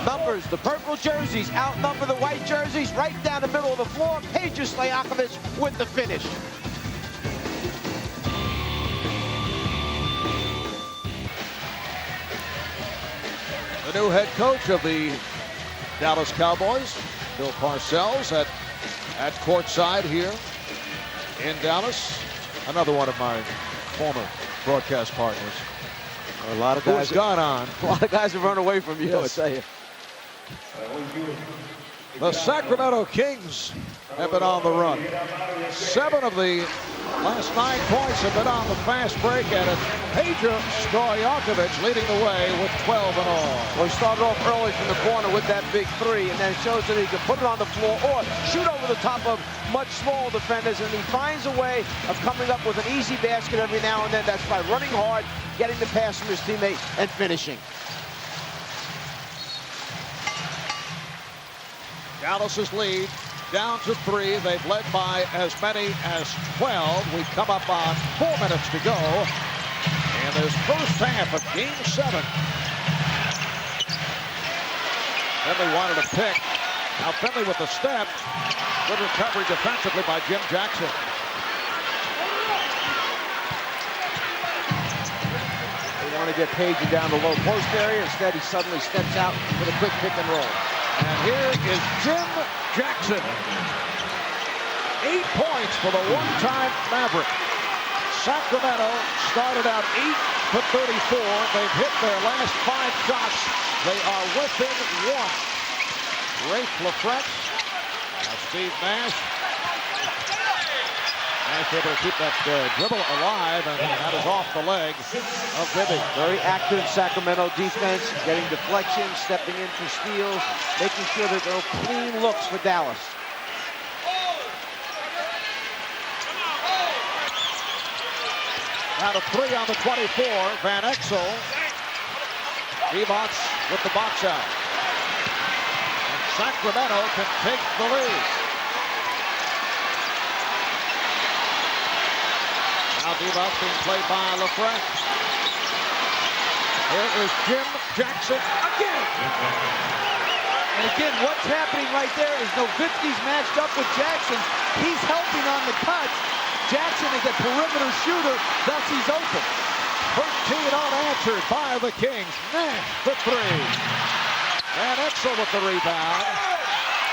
Numbers, the purple jerseys outnumber the white jerseys right down the middle of the floor. Peja Stojakovic with the finish. The new head coach of the Dallas Cowboys, Bill Parcells, at courtside here in Dallas. Another one of my former broadcast partners. A lot of guys who's gone on. A lot of guys have run away from you, Yes. I tell you. The Sacramento Kings have been on the run. 7 of the last 9 points have been on the fast break, and it's Peja Stojakovic leading the way with 12 in all. Well, he started off early from the corner with that big 3, and then shows that he can put it on the floor or shoot over the top of much smaller defenders, and he finds a way of coming up with an easy basket every now and then. That's by running hard, getting the pass from his teammate, and finishing. Dallas's lead down to 3. They've led by as many as 12. We come up on 4 minutes to go in this first half of Game 7. Finley wanted a pick. Now Finley with the step. Good recovery defensively by Jim Jackson. They want to get Peja down the low post area. Instead, he suddenly steps out with a quick pick and roll. And here is Jim Jackson. 8 points for the one-time Maverick. Sacramento started out 8 for 34. They've hit their last 5 shots. They are within 1. Rafe LaFrentz. Now Steve Nash. Nash able to keep that dribble alive, and that is off the leg of Bibby. Very active Sacramento defense, getting deflections, stepping in for steals, making sure that there are clean looks for Dallas. Now to 3 on the 24, Van Exel. Divac with the box out. And Sacramento can take the lead. Now Divac being played by LaFrentz. Here is Jim Jackson again. And again, what's happening right there is Nowitzki's matched up with Jackson. He's helping on the cuts. Jackson is a perimeter shooter, thus he's open. 13 unanswered by the Kings. Nash for 3. Van Exel with the rebound.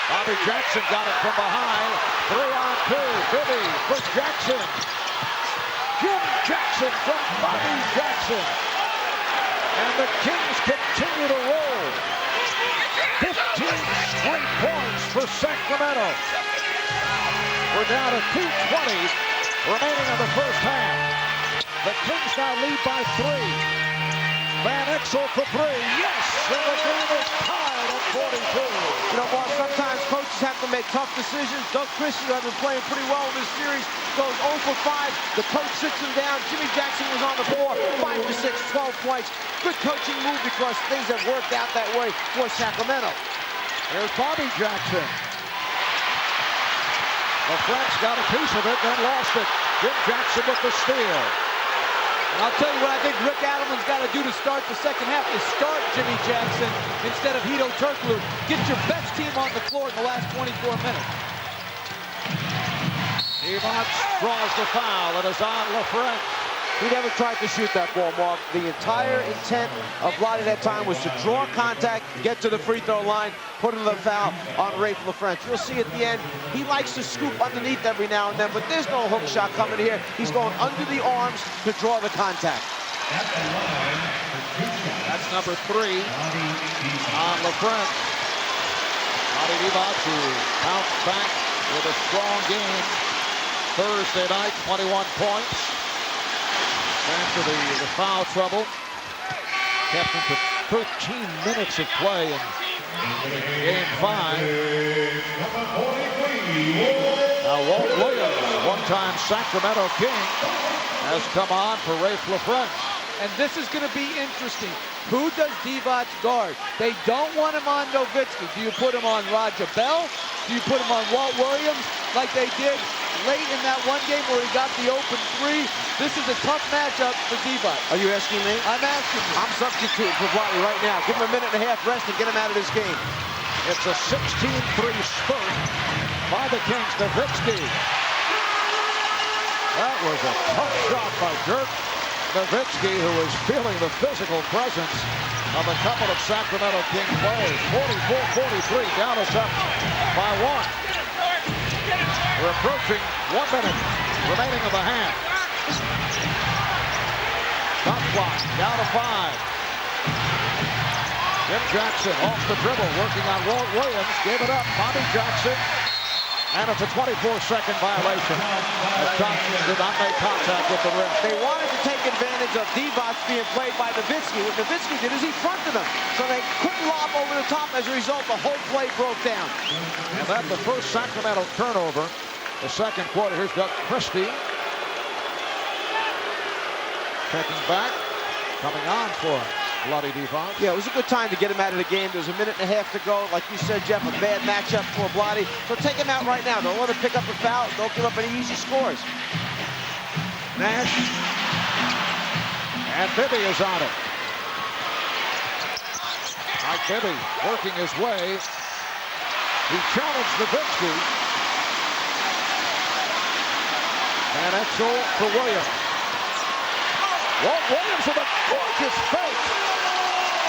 Bobby Jackson got it from behind. 3 on 2. Bibby for Jackson. Jim Jackson from Bobby Jackson. And the Kings continue to roll. 15 straight points for Sacramento. We're down to 2:20 remaining in the first half. The Kings now lead by 3. Van Exel for 3. Yes! And the game is tied at 42. You know, Mark, sometimes coaches have to make tough decisions. Doug Christie, who has been playing pretty well in this series, goes 0 for 5. The coach sits him down. Jimmy Jackson was on the floor. 5 for 6, 12 points. Good coaching move because things have worked out that way for Sacramento. There's Bobby Jackson. LaFrentz got a piece of it, then lost it. Jim Jackson with the steal. And I'll tell you what I think Rick Adelman's got to do to start the second half is start Jimmy Jackson instead of Hedo Turkoglu. Get your best team on the floor in the last 24 minutes. Divac draws the foul. It is on LaFrentz. He never tried to shoot that ball, Mark. The entire intent of Vlade that time was to draw contact, get to the free throw line, put in the foul on Rafe LaFrentz. You'll see at the end, he likes to scoop underneath every now and then, but there's no hook shot coming here. He's going under the arms to draw the contact. At the line for number 3 on LaFrance. Vlade Divac, who bounced back with a strong game Thursday night, 21 points. After the foul trouble, kept him to 13 minutes of play in game 5. Now Walt Williams, one-time Sacramento King, has come on for Rafe LaFrance. And this is going to be interesting. Who does Divac guard? They don't want him on Nowitzki. Do you put him on Roger Bell? Do you put him on Walt Williams like they did late in that one game where he got the open 3? This is a tough matchup for Divac. Are you asking me? I'm asking you. I'm substituting for Vlade right now. Give him a minute and a half rest and get him out of this game. It's a 16-3 spurt by the Kings. Nowitzki. That was a tough shot by Dirk Nowitzki, who is feeling the physical presence of a couple of Sacramento King players. 44-43, Dallas up by 1. We're approaching 1 minute remaining of the half. Shot clock down to 5. Jim Jackson off the dribble, working on Walt Williams. Gave it up. Bobby Jackson. And it's a 24-second violation. Johnson did not make contact with the rim. They wanted to take advantage of Divac being played by Nowitzki. What Nowitzki did is he fronted him. So they couldn't lob over the top. As a result, the whole play broke down. And that's the first Sacramento turnover. The second quarter. Here's Doug Christie. Checking back. Coming on for Vlade Divac. Yeah, it was a good time to get him out of the game. There was a minute and a half to go. Like you said, Jeff, a bad matchup for Vlade. So take him out right now. Don't let him pick up a foul. Don't give up any easy scores. Nash. And Bibby is on it. Mike Bibby working his way. He challenged Nowitzki. And Exel for Williams. Walt Williams with a gorgeous fake.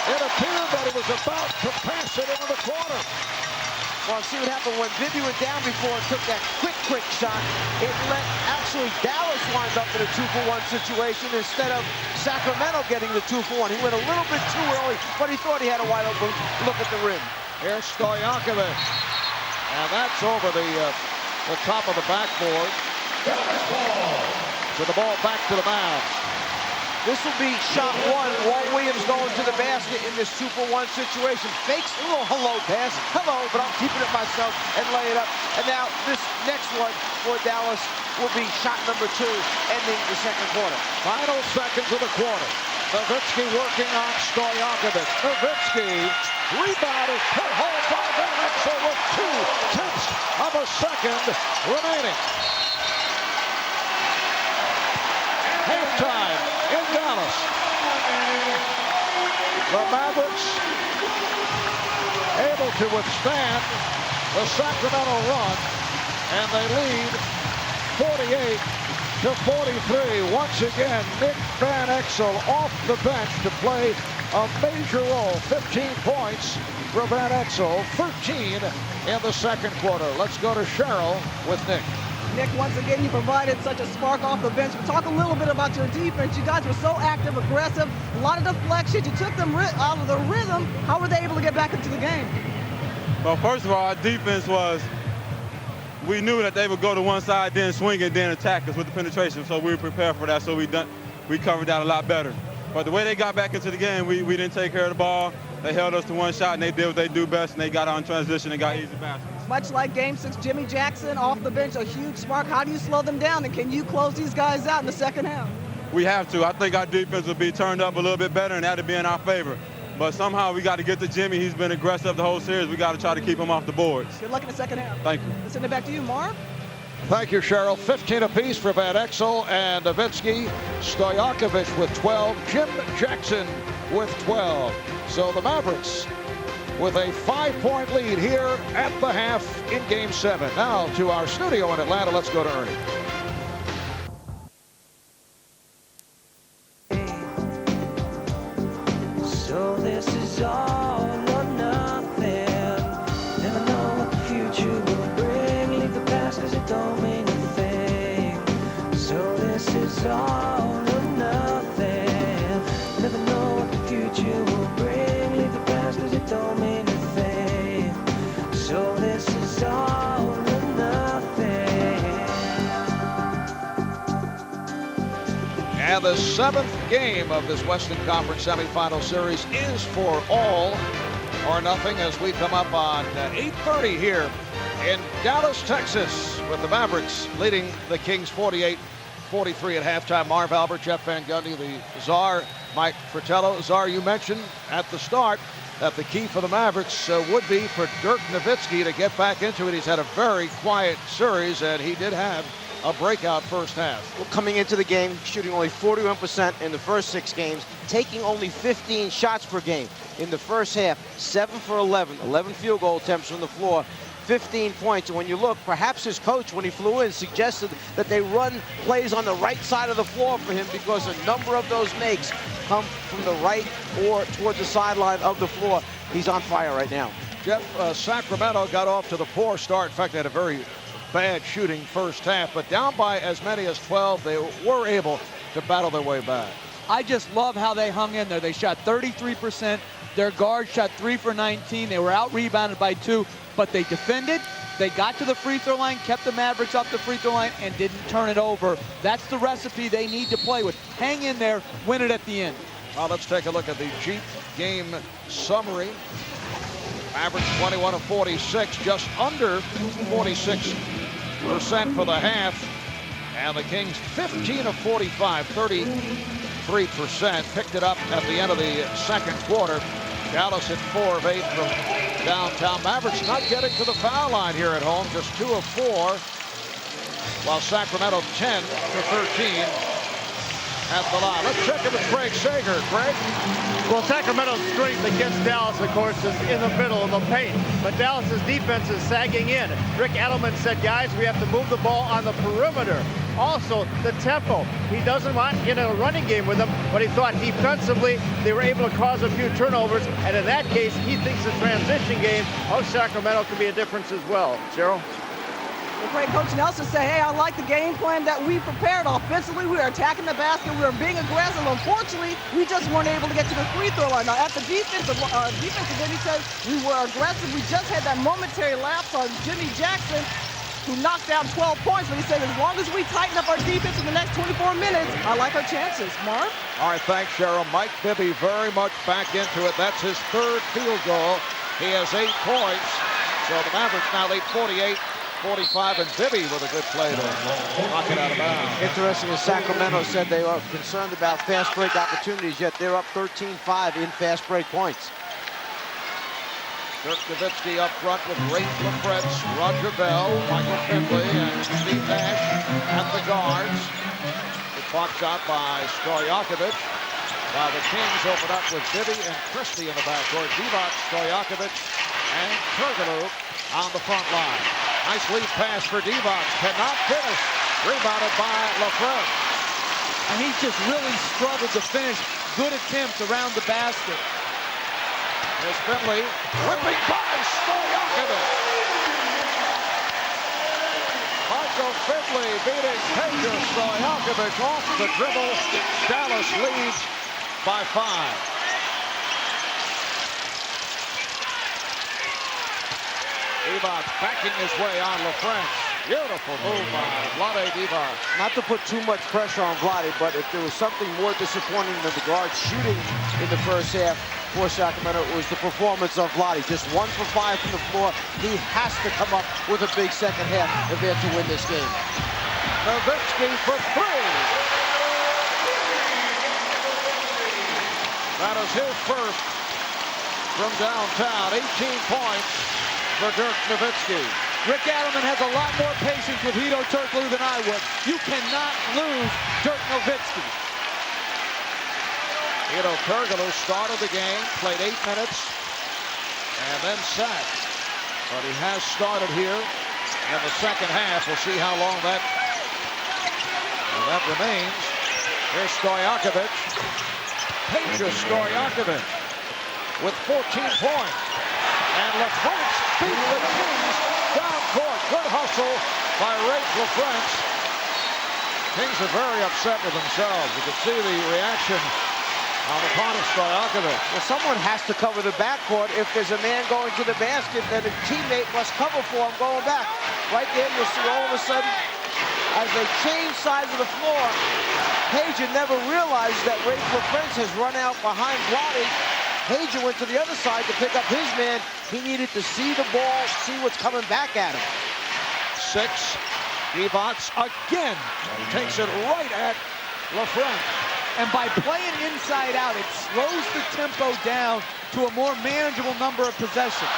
It appeared that he was about to pass it into the corner. Well, see what happened when Bibby went down before and took that quick shot. It let actually Dallas wind up in a 2-for-1 situation instead of Sacramento getting the 2-for-1. He went a little bit too early, but he thought he had a wide open look at the rim. Here's Stojakovic. And that's over the top of the backboard. So the ball back to the Mavs. This will be shot 1. Walt Williams going to the basket in this 2-for-1 situation. Fakes a little hello pass. Hello, but I'm keeping it myself and lay it up. And now this next one for Dallas will be shot number 2, ending the second quarter. Final seconds of the quarter. Nowitzki working on Stojakovic. Nowitzki, rebound is put home by Van Exel with 0.2 of a second remaining. Halftime in Dallas. The Mavericks able to withstand the Sacramento run, and they lead 48-43. Once again, Nick Van Exel off the bench to play a major role. 15 points for Van Exel, 13 in the second quarter. Let's go to Cheryl with Nick. Nick, once again, you provided such a spark off the bench. Talk a little bit about your defense. You guys were so active, aggressive, a lot of deflections. You took them out of the rhythm. How were they able to get back into the game? Well, first of all, our defense was, we knew that they would go to one side, then swing and then attack us with the penetration. So we were prepared for that, so we covered that a lot better. But the way they got back into the game, we didn't take care of the ball. They held us to one shot, and they did what they do best, and they got on transition and got easy baskets. Much like Game 6, Jimmy Jackson off the bench, a huge spark. How do you slow them down, and can you close these guys out in the second half? We have to. I think our defense will be turned up a little bit better, and that'll be in our favor. But somehow we got to get to Jimmy. He's been aggressive the whole series. We got to try to keep him off the boards. Good luck in the second half. Thank you. Let's send it back to you, Marv. Thank you, Cheryl. 15 apiece for Van Exel and Nowitzki. Stojakovic with 12. Jim Jackson with 12. So the Mavericks with a 5-point lead here at the half in Game 7. Now to our studio in Atlanta. Let's go to Ernie. So this is all or nothing. Never know what the future will bring. Leave the past 'cause it don't mean a thing. So this is all or nothing. Never know what the future will bring. And the 7th game of this Western Conference Semifinal Series is for all or nothing as we come up on 8:30 here in Dallas, Texas, with the Mavericks leading the Kings 48-43 at halftime. Marv Albert, Jeff Van Gundy, the Czar, Mike Fratello. Czar, you mentioned at the start that the key for the Mavericks would be for Dirk Nowitzki to get back into it. He's had a very quiet series, and he did have a breakout first half. Well, coming into the game, shooting only 41% in the first 6 games, taking only 15 shots per game. In the first half, 7 for 11, 11 field goal attempts from the floor, 15 points. And when you look, perhaps his coach, when he flew in, suggested that they run plays on the right side of the floor for him because a number of those makes come from the right or toward the sideline of the floor. He's on fire right now. Jeff, Sacramento got off to the poor start. In fact, they had a very bad shooting first half, but down by as many as 12, they were able to battle their way back. I just love how they hung in there. They shot 33%. Their guards shot 3 for 19. They were out-rebounded by 2, but they defended. They got to the free throw line, kept the Mavericks off the free throw line, and didn't turn it over. That's the recipe they need to play with. Hang in there, win it at the end. Well, let's take a look at the Jeep game summary. Mavericks 21 of 46, just under 46% for the half. And the Kings 15 of 45, 33%. Picked it up at the end of the second quarter. Dallas hit 4 of 8 from downtown. Mavericks not getting to the foul line here at home, just 2 of 4. While Sacramento 10 for 13 at the line. Let's check in with Craig Sager. Craig? Well, Sacramento's strength against Dallas, of course, is in the middle of the paint. But Dallas's defense is sagging in. Rick Edelman said, guys, we have to move the ball on the perimeter. Also, the tempo. He doesn't want in a running game with them, but he thought defensively they were able to cause a few turnovers. And in that case, he thinks the transition game of Sacramento could be a difference as well. Cheryl? The great Coach Nelson said, hey, I like the game plan that we prepared. Offensively, we were attacking the basket. We were being aggressive. Unfortunately, we just weren't able to get to the free throw line. Now, at the defensive end, he says we were aggressive. We just had that momentary lapse on Jimmy Jackson, who knocked down 12 points. But he said, as long as we tighten up our defense in the next 24 minutes, I like our chances. Mark? All right, thanks, Cheryl. Mike Bibby very much back into it. That's his 3rd field goal. He has 8 points. So the Mavericks now lead 48-45, and Bibby with a good play to knock it out of bounds. Interesting, as Sacramento said they are concerned about fast break opportunities, yet they're up 13-5 in fast break points. Dirk Nowitzki up front with Ray LaFrentz, Roger Bell, Michael Finley, and Steve Nash at the guards. The clock shot by Stojakovic. While the Kings open up with Bibby and Christie in the backcourt. Divac, Stojakovic, and Turganu on the front line. Nice lead pass for Divac. Cannot finish. Rebounded by LaFrentz. And he just really struggled to finish. Good attempts around the basket. There's Finley, whipping by Stojakovic. Michael Finley beating Peja Stojakovic off the dribble. Dallas leads by 5. Divac backing his way on LaFrentz. Beautiful move by Vlade Divac. Not to put too much pressure on Vlade, but if there was something more disappointing than the guards shooting in the first half for Sacramento, it was the performance of Vlade. Just 1 for 5 from the floor. He has to come up with a big second half if they're to win this game. Nowitzki for 3. That is his first from downtown. 18 points for Dirk Nowitzki. Rick Edelman has a lot more patience with Hedo Turkoglu than I would. You cannot lose Dirk Nowitzki. Hedo Turkoglu started the game, played 8 minutes, and then sat. But he has started here in the second half. We'll see how long that remains. Here's Stojakovic. Peja Stojakovic with 14 points. And LaFrentz beat the Kings down court. Good hustle by Ray LaFrentz. Kings are very upset with themselves. You can see the reaction on the part of Stojakovic. Well, someone has to cover the backcourt. If there's a man going to the basket, then a teammate must cover for him going back. Right there, you'll see all of a sudden As they change sides of the floor, Peja never realized that Rafe LaFrentz has run out behind Vlade. Peja went to the other side to pick up his man. He needed to see the ball, see what's coming back at him. 6. Divac again takes it right at LaFrentz. And by playing inside out, it slows the tempo down to a more manageable number of possessions.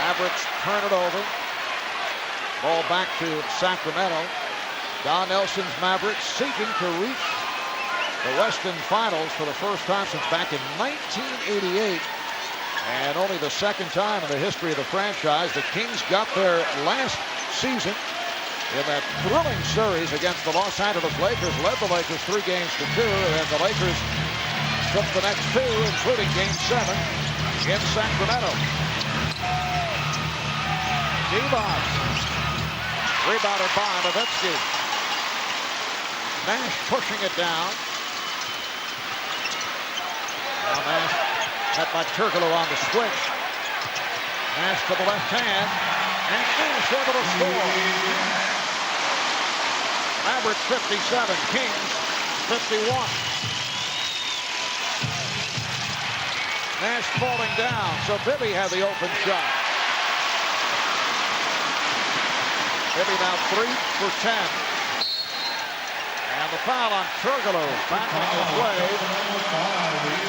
Mavericks turn it over. Ball back to Sacramento. Don Nelson's Mavericks seeking to reach the Western Finals for the first time since back in 1988. And only the second time in the history of the franchise. The Kings got there last season in that thrilling series against the Los Angeles Lakers, led the Lakers 3 games to 2, and the Lakers took the next 2, including Game 7 in Sacramento. Divac, rebounded by Nowitzki. Nash pushing it down. Now Nash met by Turkoglu on the switch. Nash to the left hand, and Nash able to score. Mavericks 57, Kings 51. Nash falling down, so Bibby had the open shot. Bibby now 3 for 10. And the foul on Turkoglu, backing his way.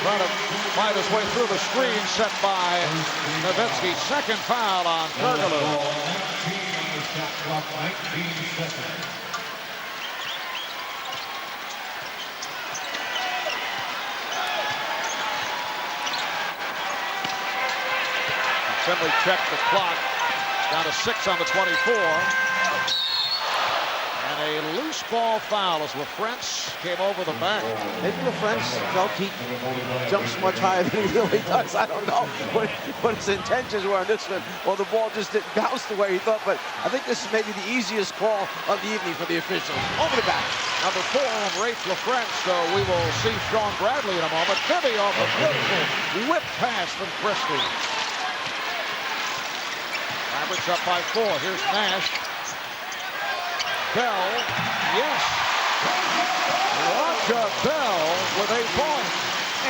Trying to find his way through the screen set by Nowitzki. Second foul on Turkoglu. Finley checked the clock. Down to 6 on the 24. And a loose ball foul as LaFrentz came over the back. Maybe LaFrentz felt he jumps much higher than he really does. I don't know what his intentions were on this one. Or the ball just didn't bounce the way he thought. But I think this is maybe the easiest call of the evening for the officials. Over the back. Number 4 on Rafe LaFrentz. So we will see Sean Bradley in a moment. Bibby off a beautiful whip pass from Christie. Mavericks up by 4. Here's Nash. Bell. Yes. Roger Bell with a point.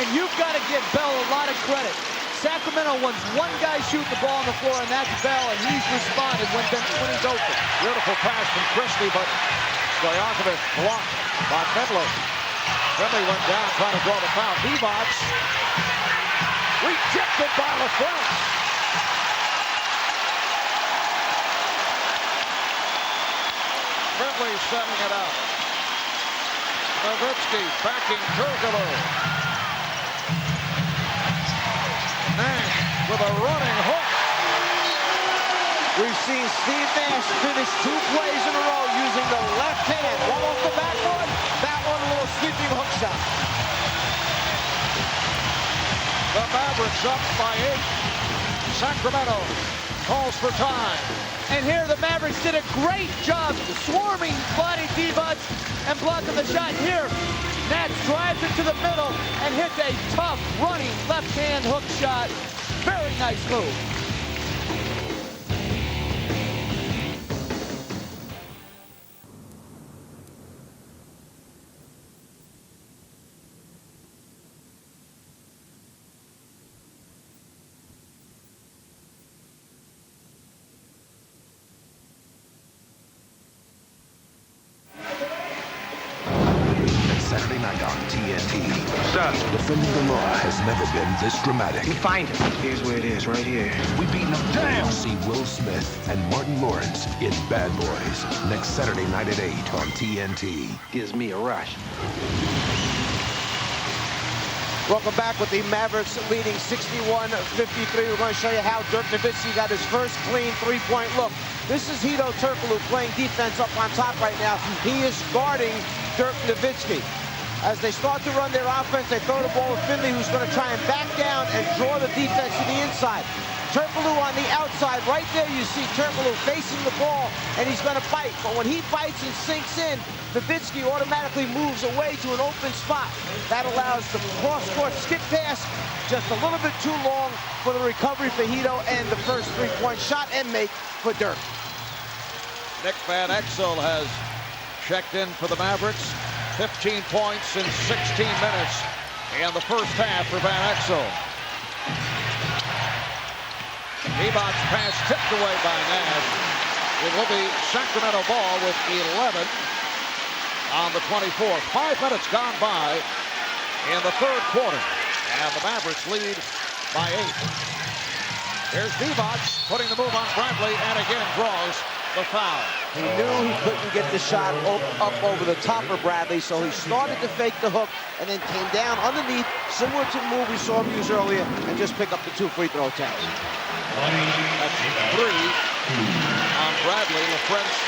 And you've got to give Bell a lot of credit. Sacramento wants one guy shooting the ball on the floor, and that's Bell, and he's responded when he's open. Beautiful pass from Christie, but Stojakovic blocked by Finley. Finley went down trying to draw the foul. Divac rejected by LaFrentz. Finley setting it up. Nowitzki backing Turkoglu. Nash with a running hook. We've seen Steve Nash finish 2 plays in a row using the left hand. One off the backboard, that one a little sweeping hook shot. The Mavericks up by 8. Sacramento calls for time. And here the Mavericks did a great job swarming Vlade Divac and blocking the shot. Here, Nash drives it to the middle and hits a tough running left-hand hook shot. Very nice move. Saturday night on TNT. Defending the law has never been this dramatic. You find him. Here's where it is, right here. We beat him down. See Will Smith and Martin Lawrence in Bad Boys next Saturday night at 8 on TNT. Gives me a rush. Welcome back with the Mavericks leading 61-53. We're going to show you how Dirk Nowitzki got his first clean 3-point look. This is Hedo Turkoglu playing defense up on top right now. He is guarding Dirk Nowitzki. As they start to run their offense, they throw the ball with Finley, who's going to try and back down and draw the defense to the inside. Turkoglu on the outside. Right there you see Turkoglu facing the ball, and he's going to bite. But when he bites and sinks in, Nowitzki automatically moves away to an open spot. That allows the cross-court skip pass just a little bit too long for the recovery for Hedo and the first 3-point shot and make for Dirk. Nick Van Exel has checked in for the Mavericks. 15 points in 16 minutes in the first half for Van Exel. Divac's pass tipped away by Nash. It will be Sacramento ball with 11 on the 24th. 5 minutes gone by in the third quarter, and the Mavericks lead by 8. There's Divac putting the move on Bradley, and again draws the foul. He knew he couldn't get the shot up over the top of Bradley, so he started to fake the hook and then came down underneath, similar to the move we saw him use earlier, and just pick up the 2 free throw attempts. That's 3 on Bradley. LaFrentz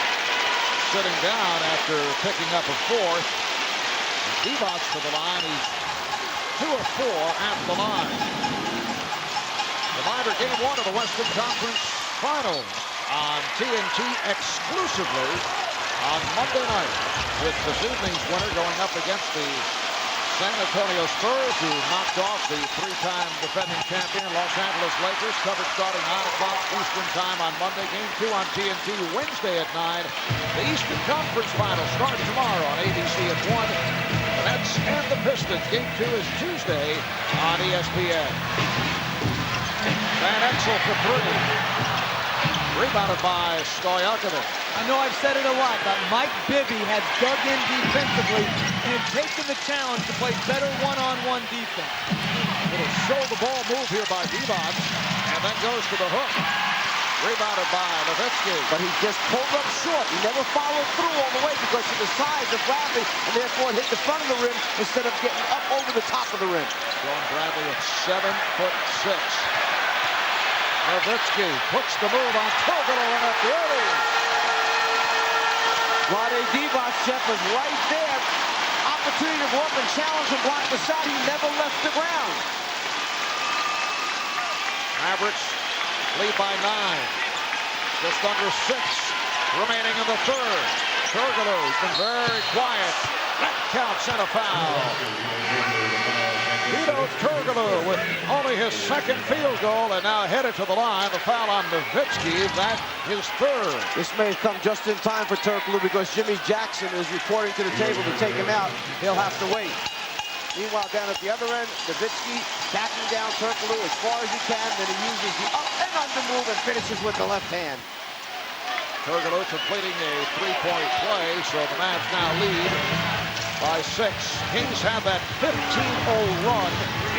sitting down after picking up a 4th. Divac to the line. He's 2 of 4 at the line. Reminder, game 1 of the Western Conference Finals on TNT exclusively on Monday night, with this evening's winner going up against the San Antonio Spurs, who knocked off the 3-time defending champion Los Angeles Lakers. Coverage starting 9 o'clock Eastern time on Monday. Game 2 on TNT Wednesday at 9. The Eastern Conference Finals start tomorrow on ABC at 1. The Nets and the Pistons. Game 2 is Tuesday on ESPN. Van Exel for 3. Rebounded by Stojakovic. I know I've said it a lot, but Mike Bibby has dug in defensively and taken the challenge to play better one-on-one defense. Little show-the-ball move here by Divac, and then goes to the hook. Rebounded by Nowitzki. But he just pulled up short. He never followed through all the way because of the size of Bradley, and therefore hit the front of the rim instead of getting up over the top of the rim. John Bradley at 7'6". Nowitzki puts the move on Togolo, and that's really. Vlade Divac, Jeff, was right there. Opportunity to go up and challenge and block the shot. He never left the ground. Mavericks lead by 9. Just under 6 remaining in the third. Togolo's been very quiet. That counts and a foul. Vito Turkoglu with only his 2nd field goal, and now headed to the line. The foul on Nowitzki, that is 3rd. This may have come just in time for Turkoglu because Jimmy Jackson is reporting to the table to take him out. He'll have to wait. Meanwhile, down at the other end, Nowitzki backing down Turkoglu as far as he can, then he uses the up and under move and finishes with the left hand. Turkoglu completing a 3-point play, so the Mavs now lead by 6. Kings have that 15-0 run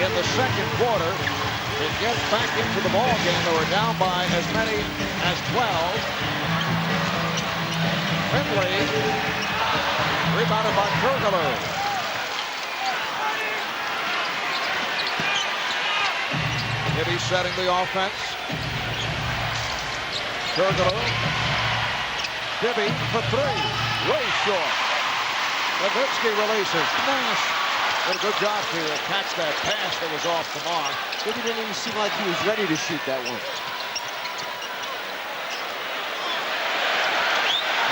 in the second quarter. To get back into the ball game, they were down by as many as 12. Finley rebounded by Turkoglu. Bibby setting the offense. Turkoglu. Bibby for 3. Way short. Nowitzki releases. Nash did a good job to catch that pass that was off the mark. Bibby didn't even seem like he was ready to shoot that one.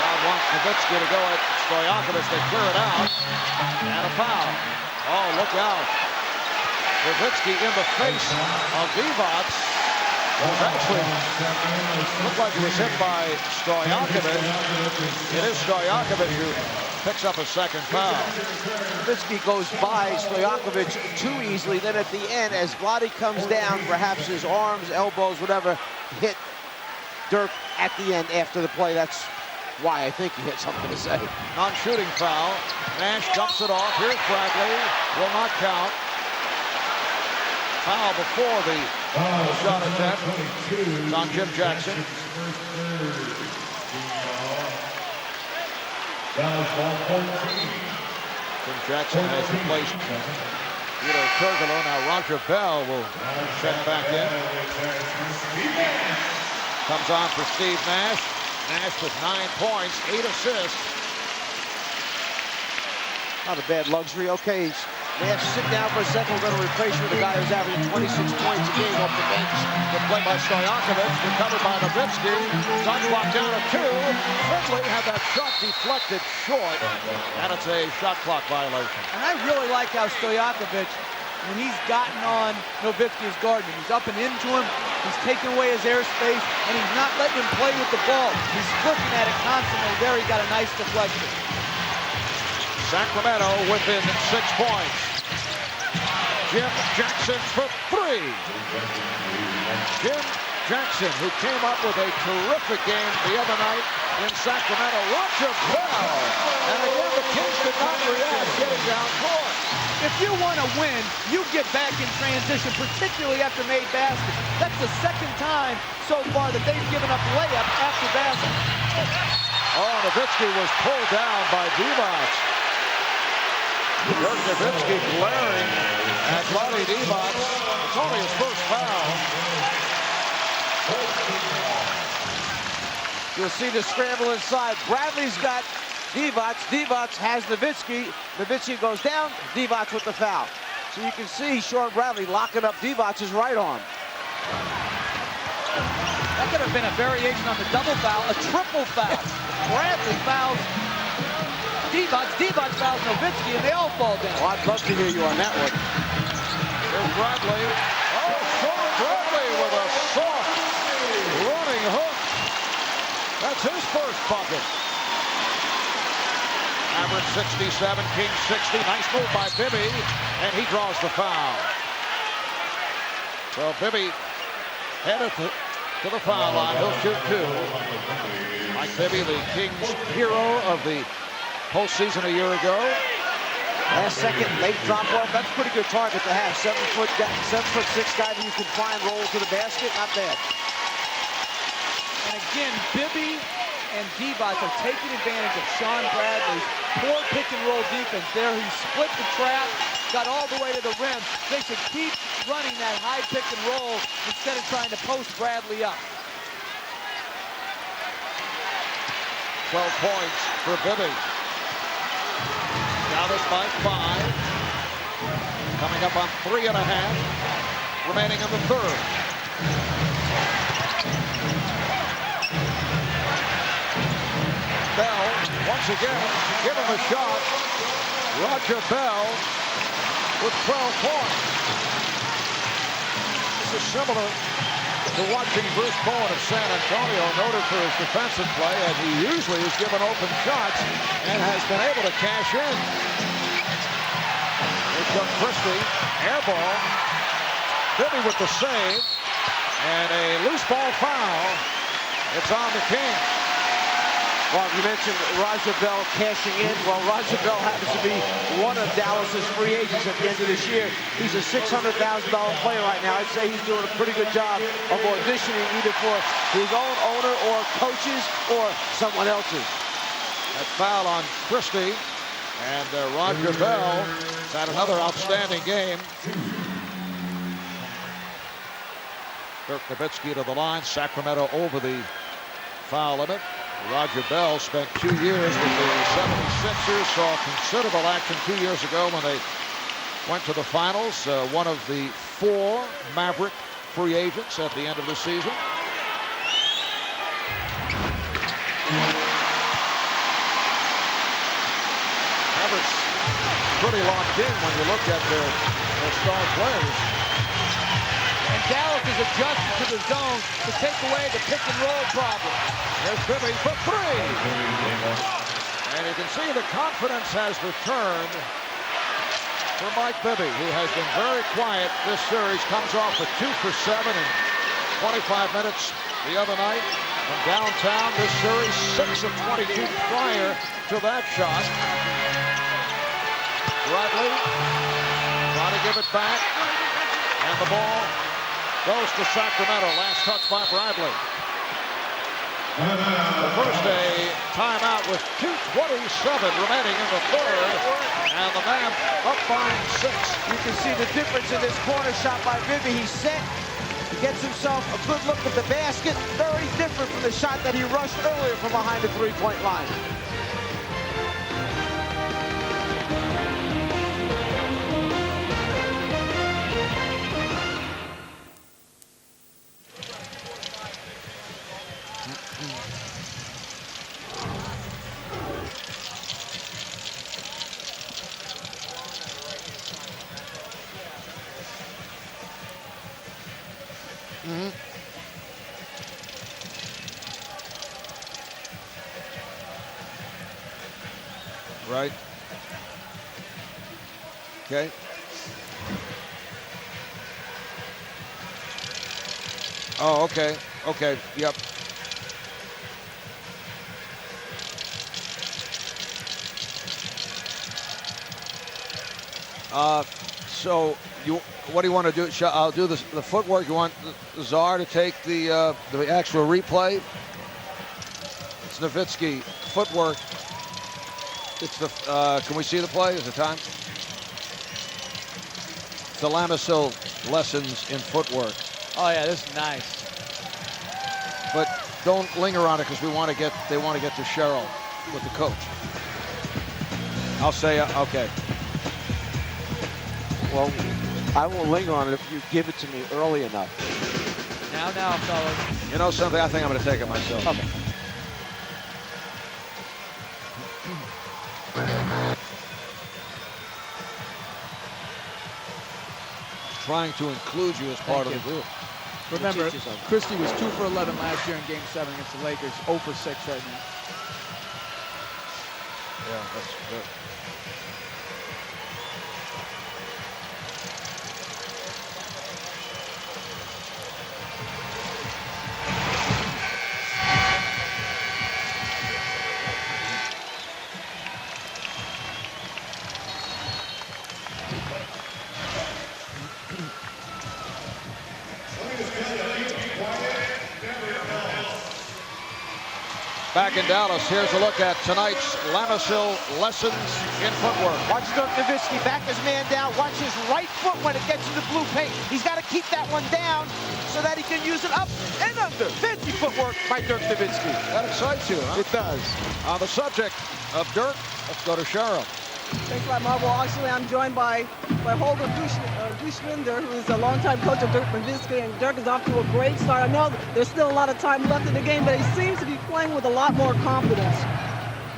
Now wants Nowitzki to go at Stojakovic. They clear it out. And a foul. Oh, look out. Nowitzki in the face of Divac. Was actually looked like he was hit by Stojakovic. It is Stojakovic who picks up a 2nd foul. Nowitzki goes by Stojakovic too easily. Then at the end, as Vlade comes down, perhaps his arms, elbows, whatever, hit Dirk at the end after the play. That's why I think he had something to say. Non-shooting foul. Nash dumps it off. Here's Bradley. Will not count. Foul before the shot attempt. It's on Jim Jackson. Jim Jackson has replaced Vito Turkoglu. Now Roger Bell will check back in. Comes on for Steve Nash. Nash with 9 points, 8 assists. Not a bad luxury. Okay, Nash, sit down for a second. We're going to replace you with a guy who's averaging 26 points a game off the bench. Good play by Stojakovic, recovered by Nowitzki. Shot clock down to 2. Finley had that shot deflected short, and it's a shot clock violation. And I really like how Stojakovic when he's gotten on Nowitzki is guarding him. He's up and into him. He's taking away his airspace, and he's not letting him play with the ball. He's flipping at it constantly. There he got a nice deflection. Sacramento within 6 points. Jim Jackson for 3. Jim Jackson, who came up with a terrific game the other night in Sacramento. Roger Bell. And again, the Kings did not react, getting down court. If you want to win, you get back in transition, particularly after made baskets. That's the second time so far that they've given up layup after basket. Oh, Nowitzki was pulled down by Divac. Dirk Nowitzki glaring at Vlade Divac. It's only his first foul. You'll see the scramble inside. Bradley's got Divac. Divac has Nowitzki. Nowitzki goes down. Divac with the foul. So you can see Sean Bradley locking up Divac's right arm. That could have been a variation on the double foul, a triple foul. Bradley fouls Divac. Divac fouls Nowitzki, and they all fall down. Well, I'd love to hear you on that one. Here's Bradley. Oh, Sean Bradley with a soft running hook. That's his first bucket. Average 67, Kings 60. Nice move by Bibby, and he draws the foul. So Bibby headed to the foul line. He'll shoot 2. Mike Bibby, the Kings hero of the postseason a year ago. Last second, late drop off. That's a pretty good target to have. 7'6" guy that you can find rolls to the basket. Not bad. And again, Bibby and Divac are taking advantage of Sean Bradley's poor pick and roll defense. There he split the trap, got all the way to the rim. They should keep running that high pick and roll instead of trying to post Bradley up. 12 points for Bibby. Down it by 5. Coming up on 3.5. Remaining in the third. Bell, once again, give him a shot. Roger Bell with 12 points. This is similar to watching Bruce Bowen of San Antonio, noted for his defensive play, and he usually is given open shots and has been able to cash in. Here's Chuck Christie, air ball. Bibby with the save, and a loose ball foul. It's on the Kings. Well, you mentioned Roger Bell cashing in. Well, Roger Bell happens to be one of Dallas's free agents at the end of this year. He's a $600,000 player right now. I'd say he's doing a pretty good job of auditioning either for his own owner or coaches or someone else's. That foul on Christie, and Roger Bell has had another outstanding game. Dirk Nowitzki to the line. Sacramento over the foul limit. Roger Bell spent 2 years with the 76ers, saw considerable action 2 years ago when they went to the finals. One of the 4 Maverick free agents at the end of the season. Mavericks pretty locked in when you look at their star players. And Dallas is adjusted to the zone to take away the pick and roll problem. There's Bibby for 3. And you can see the confidence has returned for Mike Bibby, who has been very quiet this series. Comes off a 2 for 7 in 25 minutes the other night. From downtown this series, 6 of 22 prior to that shot. Bradley trying to give it back. And the ball goes to Sacramento. Last touch by Bradley. The first a timeout with 2:27 remaining in the third. And the man up by 6. You can see the difference in this corner shot by Bibby. He's set. He gets himself a good look at the basket. Very different from the shot that he rushed earlier from behind the three-point line. Mm-hmm. Right. Okay. Oh, okay. Okay. Yep. So what do you want to do? I'll do the footwork. You want Czar to take the actual replay? It's Nowitzki footwork. It's the. Can we see the play? Is it time? It's the Lamisil lessons in footwork. Oh yeah, this is nice. But don't linger on it because they want to get to Cheryl with the coach. I'll say okay. Well, I won't linger on it if you give it to me early enough. Now, fellas. You know something? I think I'm going to take it myself. Okay. Trying to include you as part of the group. Remember, Christie was 2 for 11 last year in Game 7 against the Lakers. 0 for 6 right now. Yeah, that's good. Back in Dallas, here's a look at tonight's Lamisil lessons in footwork. Watch Dirk Nowitzki back his man down. Watch his right foot when it gets to the blue paint. He's got to keep that one down so that he can use it up and under. Fancy footwork by Dirk Nowitzki. That excites you, huh? It does. On the subject of Dirk, let's go to Cheryl. Thanks a lot, Marvel. Actually, I'm joined by Holger Buschwinder, who is a longtime coach of Dirk Nowitzki, and Dirk is off to a great start. I know there's still a lot of time left in the game, but he seems to be playing with a lot more confidence.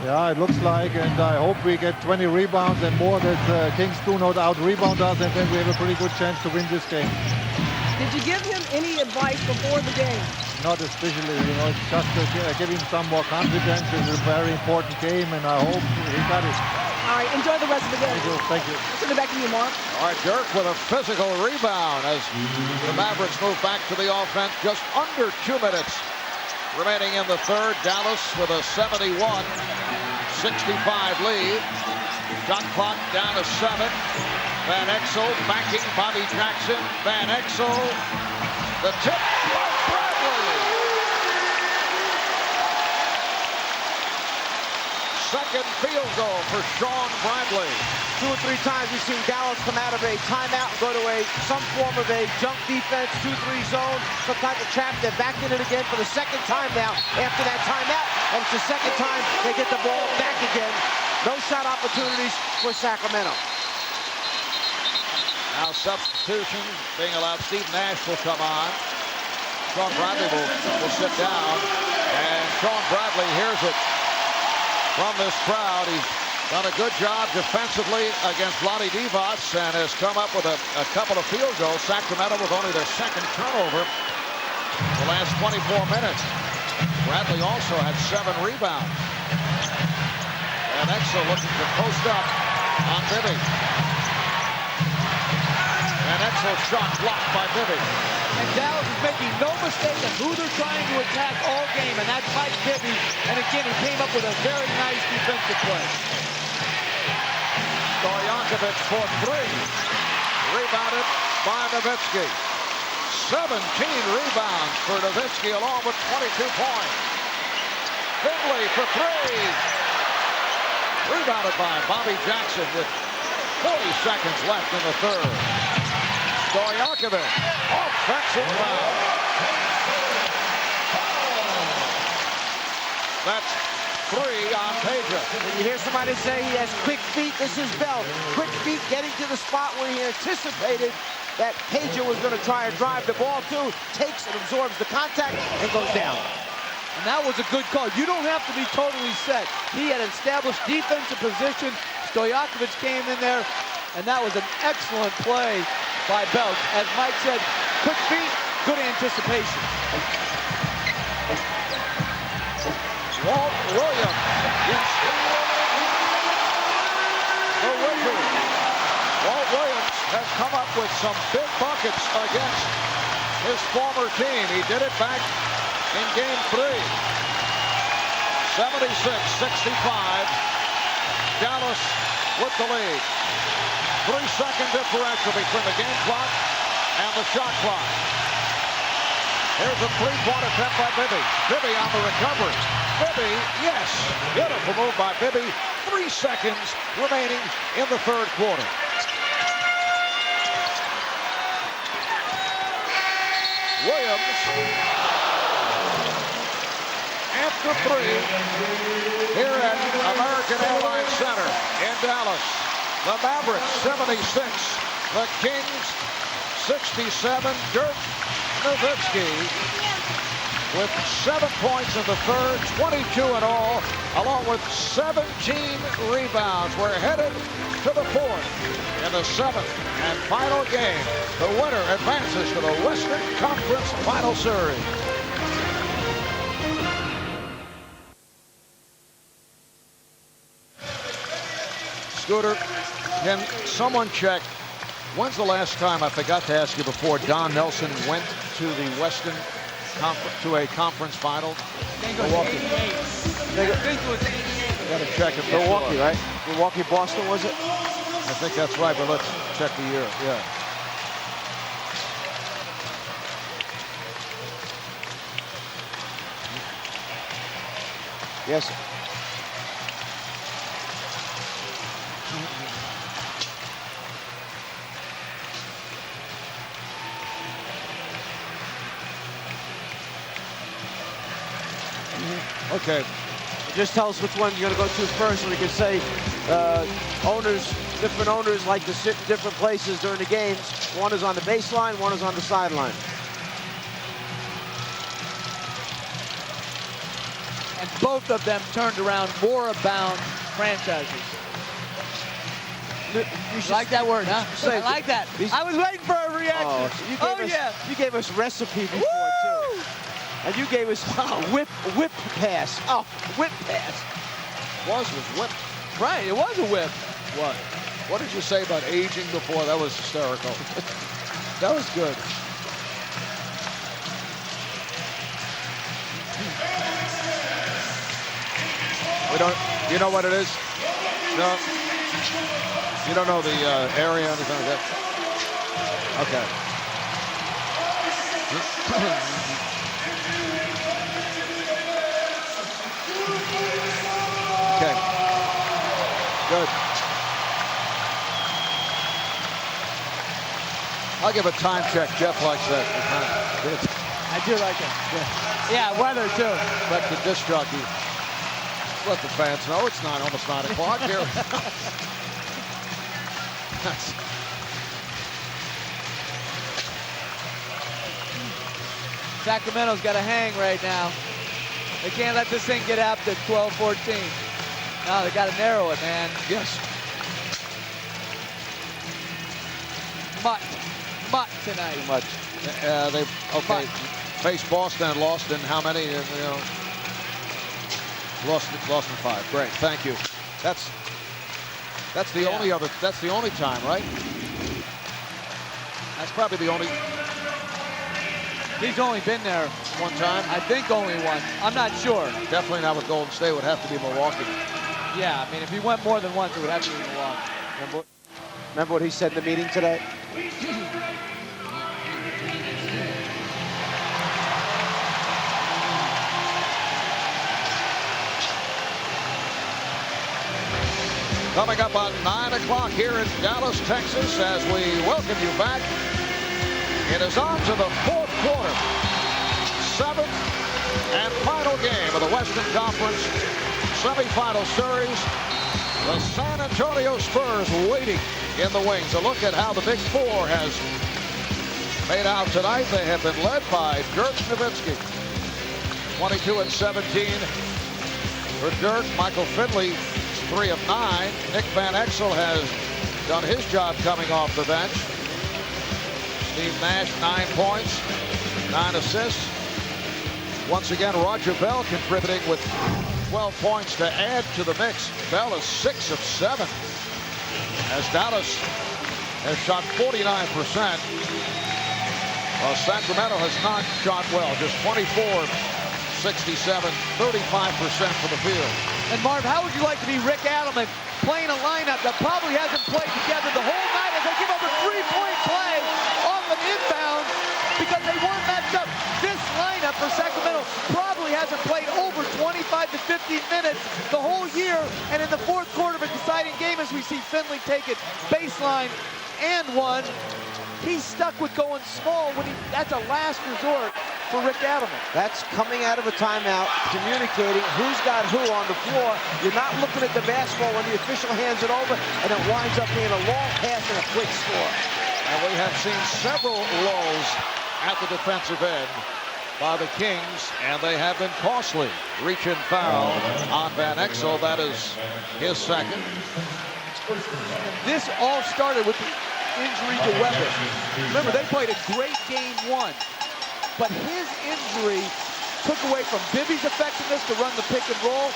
Yeah, it looks like, and I hope we get 20 rebounds and more, that Kings do not out-rebound us, and then we have a pretty good chance to win this game. Did you give him any advice before the game? Not especially, you know, just to give him some more confidence. It's a very important game, and I hope he got it. All right, enjoy the rest of the game. Thank you. Send it back to you, Mark. All right, Dirk with a physical rebound as the Mavericks move back to the offense. Just under 2 minutes remaining in the third. Dallas with a 71-65 lead. Shot clock down to 7. Van Exel backing Bobby Jackson. Van Exel, the tip by Bradley. Second field goal for Sean Bradley. 2 or 3 times we've seen Dallas come out of a timeout and go to some form of a jump defense, 2-3 zone, some type of trap. They're back in it again for the second time now after that timeout. And it's the second time they get the ball back again. No shot opportunities for Sacramento. Now substitution being allowed. Steve Nash will come on. Sean Bradley will sit down. And Sean Bradley hears it from this crowd. He's done a good job defensively against Vlade Divac and has come up with a couple of field goals. Sacramento with only their second turnover in the last 24 minutes. Bradley also had 7 rebounds. And Exel looking to post up on Bibby. And Exel shot blocked by Bibby. And Dallas is making no mistake of who they're trying to attack all game, and that's Mike Bibby. And again, he came up with a very nice defensive play. Stojakovic for 3. Rebounded by Nowitzki. 17 rebounds for Nowitzki along with 22 points. Finley for 3. Rebounded by Bobby Jackson with 40 seconds left in the third. Stojakovic, offensive foul. That's 3 on Peja. When you hear somebody say he has quick feet, this is Bell. Quick feet getting to the spot where he anticipated that Peja was going to try and drive the ball to, takes and absorbs the contact and goes down. And that was a good call. You don't have to be totally set. He had established defensive position. Stojakovic came in there, and that was an excellent play by Bell. As Mike said, quick feet, good anticipation. Walt Williams gets the Wizard. Walt Williams has come up with some big buckets against his former team. He did it back in Game 3. 76-65. Dallas with the lead. 3-second differential between the game clock and the shot clock. Here's a three-point attempt by Bibby. Bibby on the recovery. Bibby, yes. Beautiful move by Bibby. 3 seconds remaining in the third quarter. Williams, after 3, here at American Airlines Center in Dallas. The Mavericks 76, the Kings 67. Dirk Nowitzki with 7 points in the third, 22 in all, along with 17 rebounds. We're headed to the fourth in the 7th and final game. The winner advances to the Western Conference Final Series. Scooter, can someone check, when's the last time, I forgot to ask you before, Don Nelson went to the Western Conference, to a conference final? Milwaukee. I think it was 88. Got to check it. Milwaukee, right? Milwaukee, Boston, was it? I think that's right, but let's check the year. Yeah. Yes. Okay. Just tell us which one you're going to go to first, and we can say different owners like to sit in different places during the games. One is on the baseline, one is on the sideline. And both of them turned around more-abound franchises. You like that word, huh? I like that. I was waiting for a reaction. You gave us recipe before, too. And you gave us whip pass. Oh, whip pass. Was whip. Right, it was a whip. What? What did you say about aging before? That was hysterical. That was good. We don't, you know what it is? No. You don't know the area or anything like that? Okay. Okay. Good. I'll give a time check. Jeff likes that. I do like it. Yeah, weather too. Let the disc jockey, let the fans know it's almost 9 o'clock here. Sacramento's got a hang right now. They can't let this thing get out to 12-14. No, they got to narrow it, man. Yes. Mutt tonight. Too much. They faced Boston and lost in how many? Lost in 5. Great, thank you. That's the only other. That's the only time, right? That's probably the only. He's only been there one time. I think only one. I'm not sure. Definitely not with Golden State. Would have to be Milwaukee. Yeah, I mean, if he went more than once, it would have to be Milwaukee. Remember what he said in the meeting today? Coming up on 9 o'clock here in Dallas, Texas, as we welcome you back. It is on to the fourth quarter. 7th and final game of the Western Conference Semifinal Series. The San Antonio Spurs waiting in the wings. A look at how the Big Four has made out tonight. They have been led by Dirk Nowitzki. 22 and 17 for Dirk. Michael Finley, 3 of 9. Nick Van Exel has done his job coming off the bench. Steve Nash, 9 points. 9 assists. Once again, Roger Bell contributing with 12 points to add to the mix. Bell is 6 of 7. As Dallas has shot 49%. Sacramento has not shot well. Just 24, 67, 35% for the field. And Marv, how would you like to be Rick Adelman playing a lineup that probably hasn't played together the whole night as they give up a 3-point play off an inbound because they weren't matched up? This lineup for Sacramento probably hasn't played over 25 to 15 minutes the whole year. And in the fourth quarter of a deciding game, as we see Finley take it baseline and one, he's stuck with going small when that's a last resort for Rick Adelman. That's coming out of a timeout, communicating who's got who on the floor. You're not looking at the basketball when the official hands it over, and it winds up being a long pass and a quick score. And we have seen several lulls at the defensive end by the Kings, and they have been costly. Reach and foul on Van Exel. That is his second. This all started with the injury to Weber. Remember, they played a great game one, but his injury took away from Bibby's effectiveness to run the pick and roll.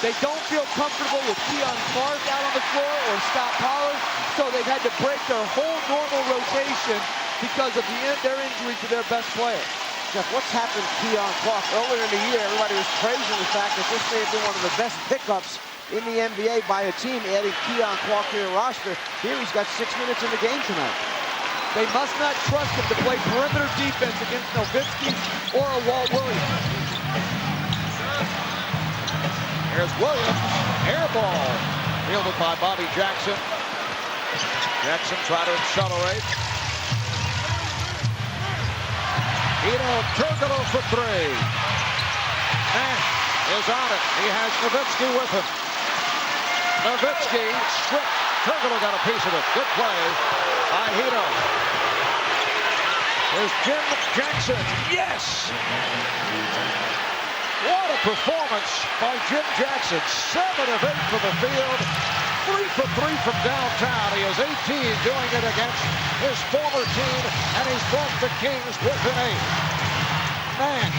They don't feel comfortable with Keon Clark out on the floor or Scott Pollard, so they've had to break their whole normal rotation because of their injury to their best player. Jeff, what's happened to Keon Clark? Earlier in the year, everybody was praising the fact that this may have been one of the best pickups in the NBA by a team, adding Keon Clark to their roster. Here he's got 6 minutes in the game tonight. They must not trust him to play perimeter defense against Nowitzki or a Walt Williams. Here's Williams, air ball, fielded by Bobby Jackson. Jackson trying to accelerate. Turkoglu for three. Nash is on it. He has Nowitzki with him. Nowitzki stripped. Turkoglu got a piece of it. Good play by Hito. Here's Jim Jackson. Yes! What a performance by Jim Jackson. 7 of 8 from the field. 3 for 3 from downtown. He has 18 doing it against his former team, and he's brought the Kings within 8. Nash.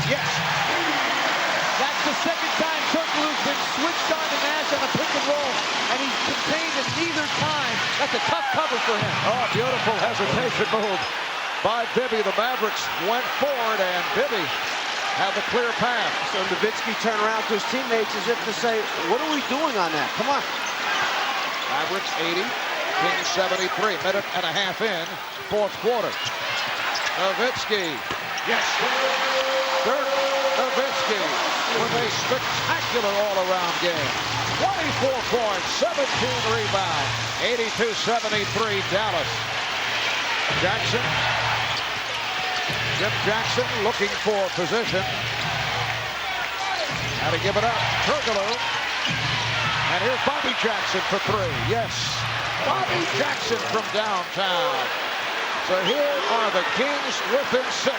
Yes. That's the second time Turkoglu's been switched on to Nash on a pick and roll, and he's contained it neither time. That's a tough cover for him. Oh, beautiful hesitation move by Bibby. The Mavericks went forward, and Bibby had the clear path. So Nowitzki turned around to his teammates as if to say, what are we doing on that? Come on. Mavericks 80, Kings 73. Minute and a half in, fourth quarter. Nowitzki. Yes. Dirk Nowitzki with a spectacular all-around game. 24 points, 17 rebounds, 82-73 Dallas. Jackson. Jim Jackson looking for position. Had to give it up. Turkoglu. And here's Bobby Jackson for three. Yes. Bobby Jackson from downtown. So here are the Kings within 6.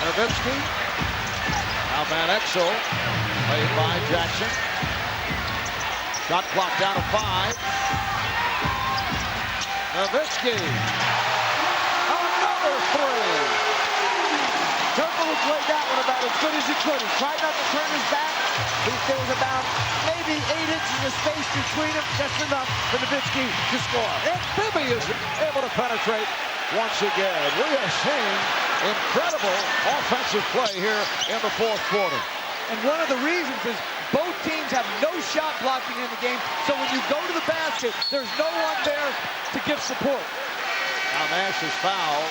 Nowitzki. Now Van Exel, played by Jackson. Shot clock down to 5. Nowitzki. Another 3. Turkoglu played that one about as good as he could. He tried not to turn his back. There was about maybe 8 inches of space between them, just enough for Nowitzki to score. And Bibby is able to penetrate once again. We are seeing incredible offensive play here in the fourth quarter. And one of the reasons is both teams have no shot blocking in the game, so when you go to the basket, there's no one there to give support. Now Nash is fouled.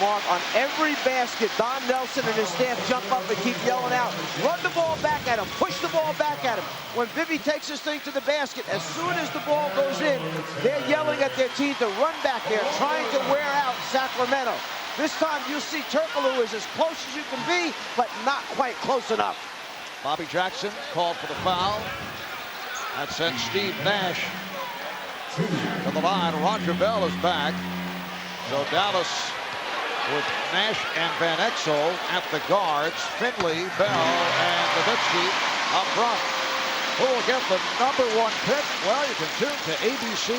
Mark, on every basket, Don Nelson and his staff jump up and keep yelling out, run the ball back at him, push the ball back at him. When Bibby takes his thing to the basket, as soon as the ball goes in, they're yelling at their team to run back there, trying to wear out Sacramento. This time you'll see Turkoglu is as close as you can be, but not quite close enough. Bobby Jackson called for the foul. That sent Steve Nash to the line. Roger Bell is back. So Dallas with Nash and Van Exel at the guards. Finley, Bell, and Nowitzki up front. Who will get the #1 pick? Well, you can tune to ABC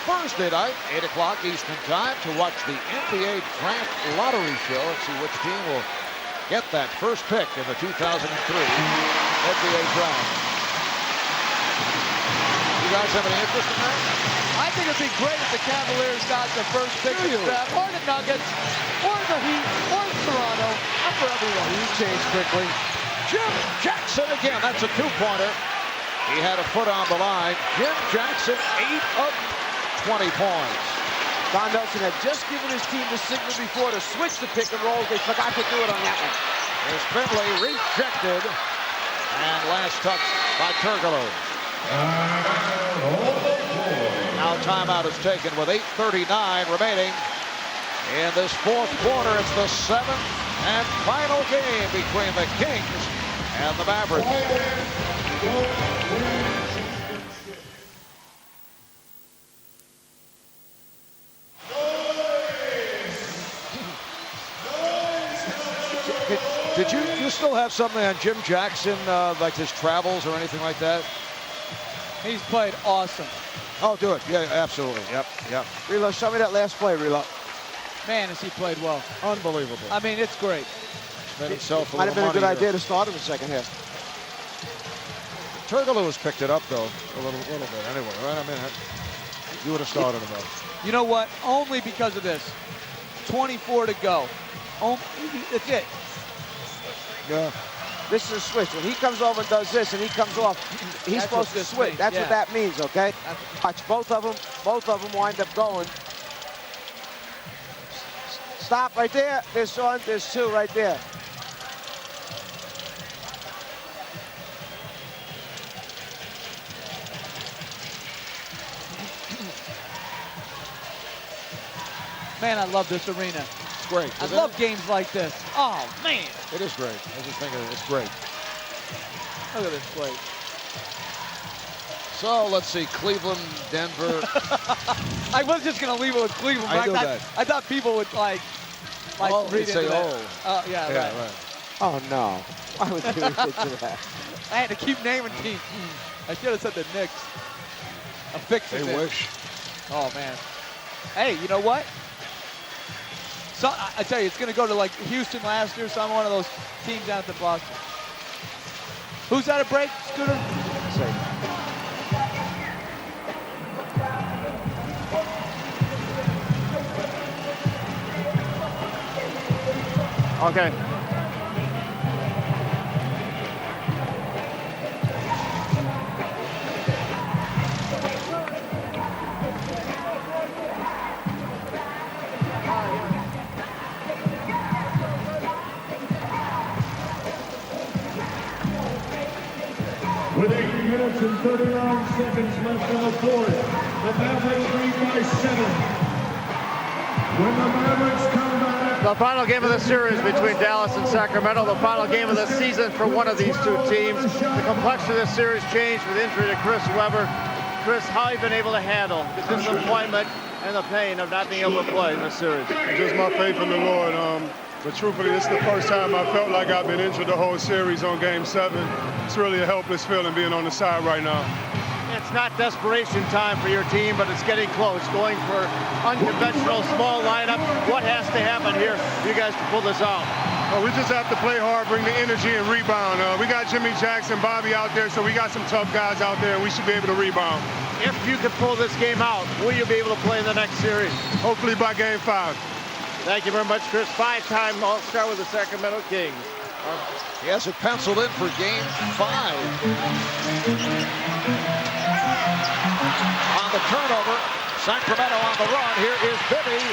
Thursday night, 8 o'clock Eastern Time, to watch the NBA Draft Lottery Show and see which team will get that first pick in the 2003 NBA Draft. You guys have any interest in that? I think it'd be great if the Cavaliers got the first pick in the draft, or the Nuggets, or the Heat, or Toronto. I'm for everyone. You change quickly. Jim Jackson again. That's a two-pointer. He had a foot on the line. Jim Jackson, 8 of 20 points. Don Nelson had just given his team the signal before to switch the pick and rolls. They forgot to do it on that one. There's Finley rejected. And last touch by Turkoglu. Now timeout is taken with 8:39 remaining. In this fourth quarter, it's the 7th and final game between the Kings and the Mavericks. Did you still have something on Jim Jackson, like his travels or anything like that? He's played awesome. Oh, do it. Yeah, absolutely. Yep. Relo, show me that last play, Relo. Man, has he played well. Unbelievable. I mean, it's great. Made himself a Might have been a good here. idea to start in the second half. Turkoglu has picked it up, though, a little bit. Anyway, right? I mean, you would have started him, though. You know what? Only because of this. 24 to go. That's it. Yeah. This is a switch. When he comes over and does this and he comes off, he's supposed to switch. That's what that means, okay? Watch, both of them wind up going. Stop right there. There's one, there's two right there. Man, I love this arena. It's great. I love games like this. Oh, man. It is great. I was just thinking it's great. Look at this place. So let's see, Cleveland, Denver. I was just going to leave it with Cleveland. I knew that. I thought people would like read into say, that. oh. Yeah, right. Oh, no. Why would you read into that? I had to keep naming teams. I should have said the Knicks. A fix it. They wish. Oh, man. Hey, you know what? So I tell you, it's going to go to like Houston last year, some one of those teams down at the Boston. Who's at a break, Scooter? Okay. With 8 minutes and 39 seconds left in the fourth, the Mavericks lead by 7. When the Mavericks come back... The final game of the series between Dallas and Sacramento, the final game of the season for one of these two teams. The complexion of this series changed with injury to Chris Webber. Chris, how have you been able to handle the disappointment and the pain of not being able to play in this series? Just my faith in the Lord. But truthfully, this is the first time I felt like I've been injured the whole series on Game 7. It's really a helpless feeling being on the side right now. It's not desperation time for your team, but it's getting close. Going for unconventional small lineup. What has to happen here for you guys to pull this out? We just have to play hard, bring the energy and rebound. We got Jimmy Jackson, Bobby out there, so we got some tough guys out there, and we should be able to rebound. If you can pull this game out, will you be able to play in the next series? Hopefully by Game 5. Thank you very much, Chris. 5-time All-Star with the Sacramento Kings. He has it penciled in for Game 5. On the turnover, Sacramento on the run. Here is Bibby.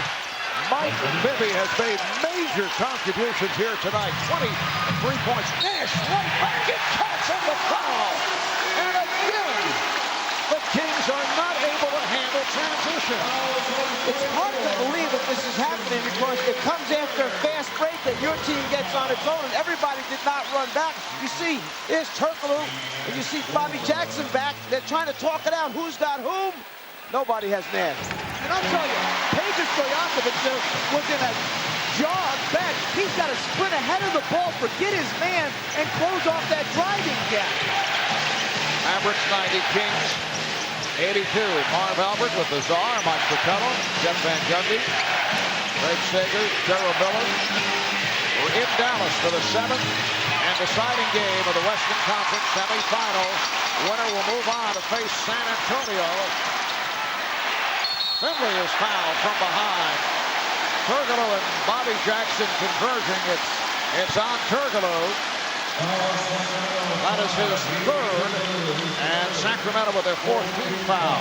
Mike Bibby has made major contributions here tonight. 23 points. Nash right back. It counts on the foul. And again, the Kings are not able to handle transition. It's hard to believe that this is happening because it comes after a fast break that your team gets on its own, and everybody did not run back. You see, there's Turkoglu, and you see Bobby Jackson back. They're trying to talk it out. Who's got whom? Nobody has Nash. And I'll tell you, Peja Stojakovic was in a jog back. He's got to sprint ahead of the ball, forget his man, and close off that driving gap. Mavericks 90, Kings 82. Marv Albert with the czar, Mike Fratello, Jeff Van Gundy, Greg Sager, Gerald Miller. We're in Dallas for the 7th and deciding game of the Western Conference Semifinals. Winner will move on to face San Antonio. Finley is fouled from behind. Turkoglu and Bobby Jackson converging. It's on Turkoglu. That is his 3rd, and Sacramento with their 4th team foul.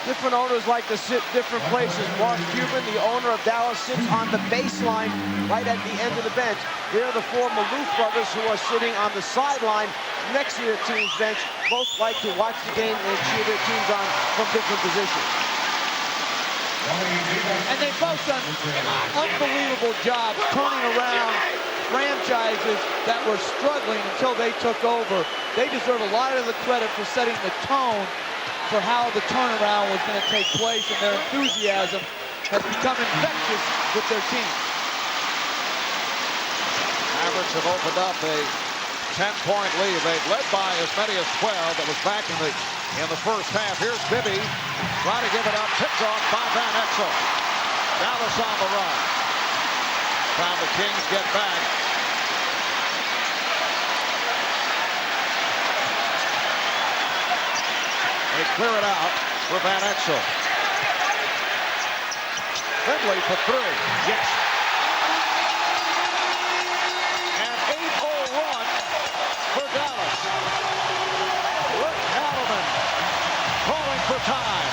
Different owners like to sit different places. Mark Cuban, the owner of Dallas, sits on the baseline right at the end of the bench. There are the 4 Maloof brothers who are sitting on the sideline next to their team's bench. Both like to watch the game and cheer their teams on from different positions. And they've both done unbelievable jobs turning around franchises that were struggling until they took over. They deserve a lot of the credit for setting the tone for how the turnaround was going to take place, and their enthusiasm has become infectious with their team. Mavericks have opened up a 10-point lead. They've led by as many as 12. That was back in the first half. Here's Bibby trying to give it up. Picked off by Van Exel. Dallas on the run. Time the Kings get back. They clear it out for Van Exel. Finley for 3. Yes. And 8-0 run for Dallas. Rick Adelman calling for time.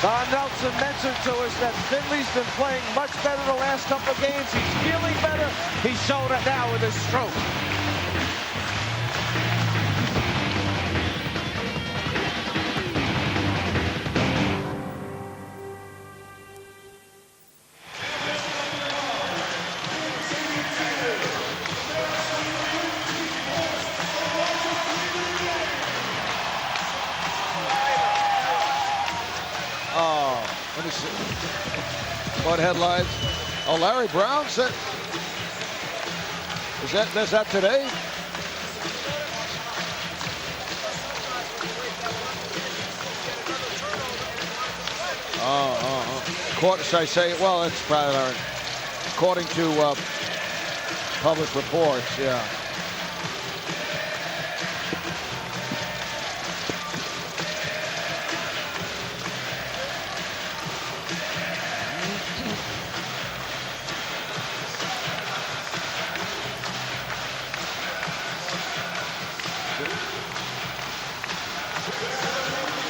Don Nelson mentioned to us that Finley's been playing much better the last couple of games. He's feeling better. He's showing it now with his stroke. Let me see. What headlines? Oh, Larry Brown said. Is that today? Should I say? Well, it's probably not. According to public reports, yeah.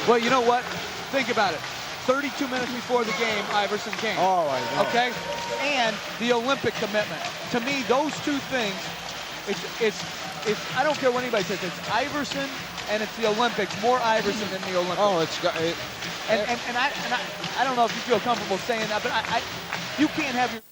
Well, you know what? Think about it. 32 minutes before the game, Iverson came. Oh, I know. Okay? And the Olympic commitment. To me, those two things, it's I don't care what anybody says, it's Iverson and it's the Olympics. More Iverson than the Olympics. Oh, it's got and I don't know if you feel comfortable saying that, but you can't have your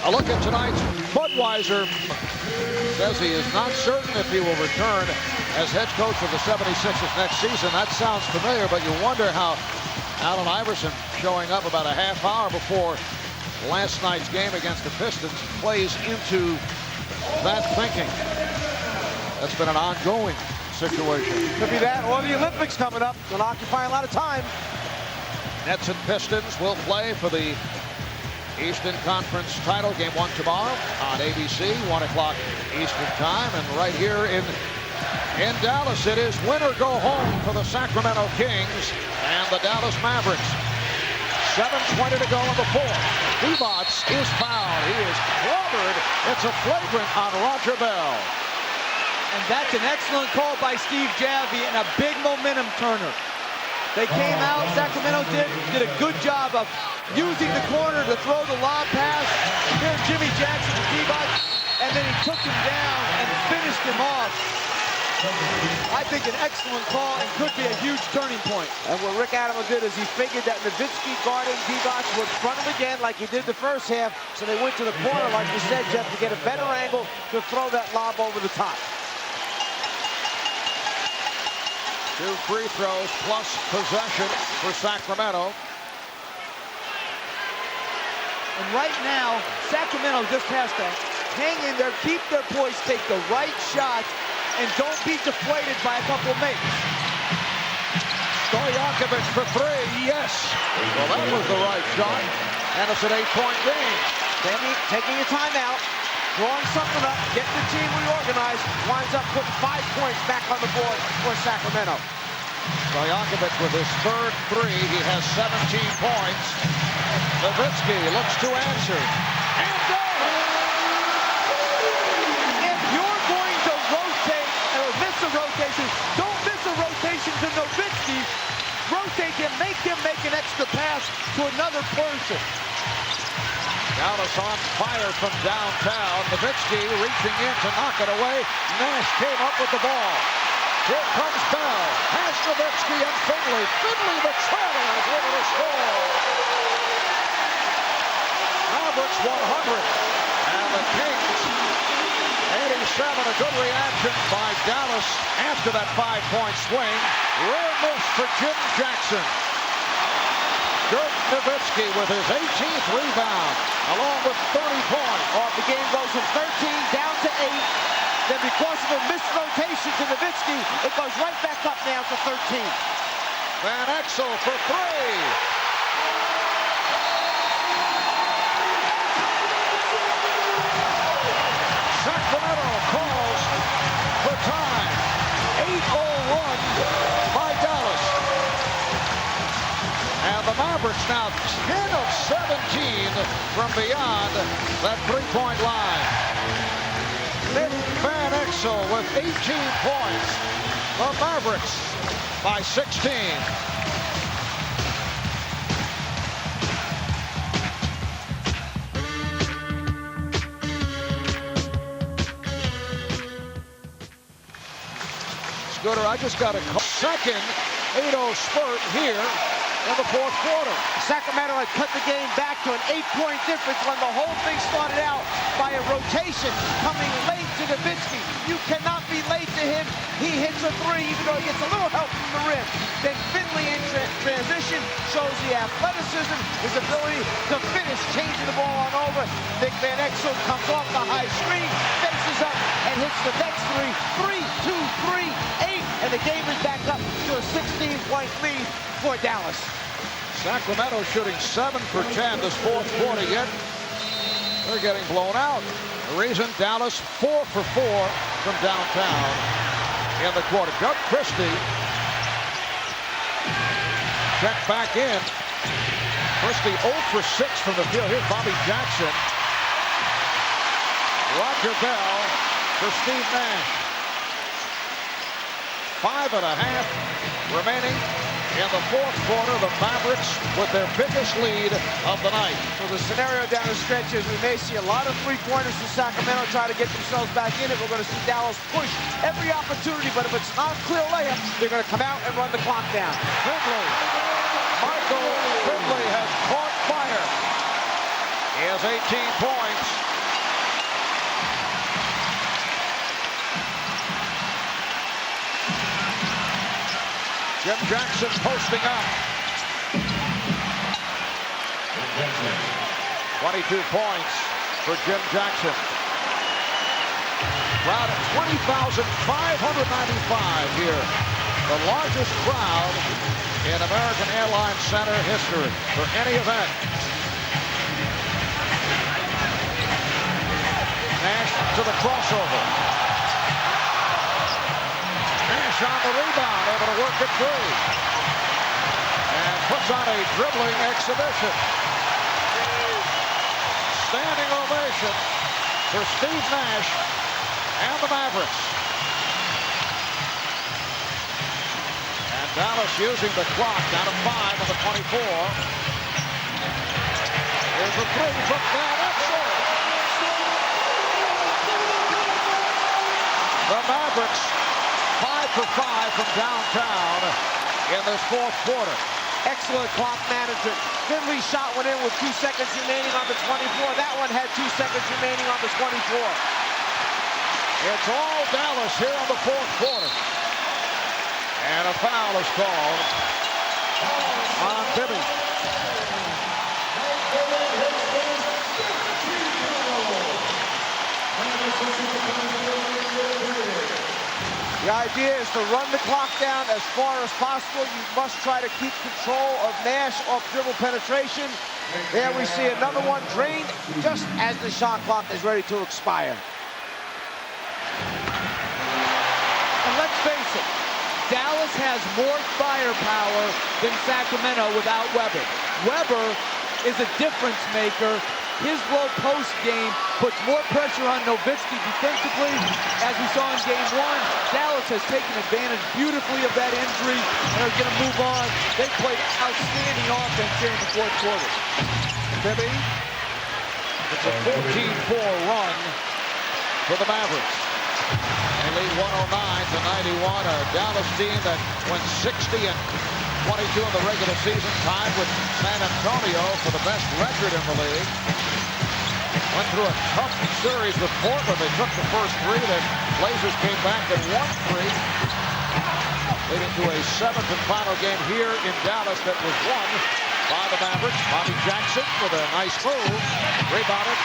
A look at tonight's Budweiser. Says he is not certain if he will return as head coach of the 76ers next season. That sounds familiar, but you wonder how Allen Iverson, showing up about a half hour before last night's game against the Pistons, plays into that thinking. That's been an ongoing situation. Could be that or the Olympics coming up. Going to occupy a lot of time. Nets and Pistons will play for the Eastern Conference title, game 1 tomorrow on ABC, 1 o'clock Eastern time. And right here in Dallas, it is win or go home for the Sacramento Kings and the Dallas Mavericks. 7:20 to go in the fourth. Divac is fouled. He is clobbered. It's a flagrant on Roger Bell. And that's an excellent call by Steve Javie and a big momentum turner. They came out, Sacramento did a good job of using the corner to throw the lob pass. Here's Jimmy Jackson to Divac, and then he took him down and finished him off. I think an excellent call and could be a huge turning point. And what Rick Adams did is he figured that Nowitzki guarding Divac would front him again like he did the first half, so they went to the corner, like you said, Jeff, to get a better angle to throw that lob over the top. 2 free throws plus possession for Sacramento. And right now, Sacramento just has to hang in there, keep their poise, take the right shots, and don't be deflated by a couple of makes. Stojakovic for 3, yes. Well, that was the right shot, and it's an 8-point game. Taking a timeout, drawing something up, getting the team reorganized, winds up putting 5 points back on the board for Sacramento. Stojakovic with his third 3. He has 17 points. Nowitzki looks to answer. And goes! If you're going to rotate or miss a rotation, don't miss a rotation to Nowitzki. Rotate him, make an extra pass to another person. Dallas on fire from downtown. Nowitzki reaching in to knock it away. Nash came up with the ball. Here comes Bell. Has Nowitzki and Finley. Finley, the trailer, is able to score. Mavericks 100. And the Kings 87. A good reaction by Dallas after that 5-point swing. Rare miss for Jim Jackson. Dirk Nowitzki with his 18th rebound, along with 30 points. The game goes from 13 down to 8. Then because of a missed rotation to Nowitzki, it goes right back up now to 13. Van Exel for 3. Sacramento calls for time. 8:01 by Dallas. And the Mavericks now 10 of 17 from beyond that 3-point line. Van Exel with 18 points. The Mavericks by 16. Scooter, I just got a call. Second 8-0 spurt here in the fourth quarter. Sacramento had cut the game back to an 8-point difference when the whole thing started out by a rotation coming late to Nowitzki. You cannot be late to him. He hits a 3 even though he gets a little help from the rim. Then Finley in transition shows the athleticism, his ability to finish, changing the ball on over. Nick Van Exel comes off the high screen, faces up, and hits the next 3. 3, 2, 3, 8, and the game is back up to a 16-point lead for Dallas. Sacramento shooting 7 for 10 this fourth quarter, yet they're getting blown out. The reason, Dallas 4 for 4 from downtown in the quarter. Doug Christie checked back in. Christie 0 for 6 from the field. Here's Bobby Jackson. Roger Bell for Steve Nash. 5.5 remaining in the fourth quarter. The Mavericks with their biggest lead of the night. So the scenario down the stretch is we may see a lot of three-pointers from Sacramento try to get themselves back in it. We're going to see Dallas push every opportunity, but if it's not a clear layup, they're going to come out and run the clock down. Finley. Michael Finley has caught fire. He has 18 points. Jim Jackson posting up. 22 points for Jim Jackson. Crowd at 20,595 here. The largest crowd in American Airlines Center history for any event. to the crossover. Nash on the rebound, able to work it free. And puts on a dribbling exhibition. Standing ovation for Steve Nash and the Mavericks. And Dallas using the clock down to 5 on the 24. Here's the three from Van Exel. The Mavericks 5 for 5 from downtown in this fourth quarter. Excellent clock management. Finley's shot went in with 2 seconds remaining on the 24. That one had 2 seconds remaining on the 24. It's all Dallas here in the fourth quarter. And a foul is called on Bibby. The idea is to run the clock down as far as possible. You must try to keep control of Nash off dribble penetration. There we see another one drained just as the shot clock is ready to expire. And let's face it, Dallas has more firepower than Sacramento without Webber. Webber is a difference maker. His low post game puts more pressure on Nowitzki defensively. As we saw in game one, Dallas has taken advantage beautifully of that injury and are going to move on. They played outstanding offense here in the fourth quarter. Bibby, it's a 14-4 run for the Mavericks. They lead 109-91. A Dallas team that went 60-22 in the regular season, tied with San Antonio for the best record in the league. Went through a tough series with Portland. They took the first three. The Blazers came back and won 3, leading to a 7th and final game here in Dallas that was won by the Mavericks. Bobby Jackson with a nice move, rebounded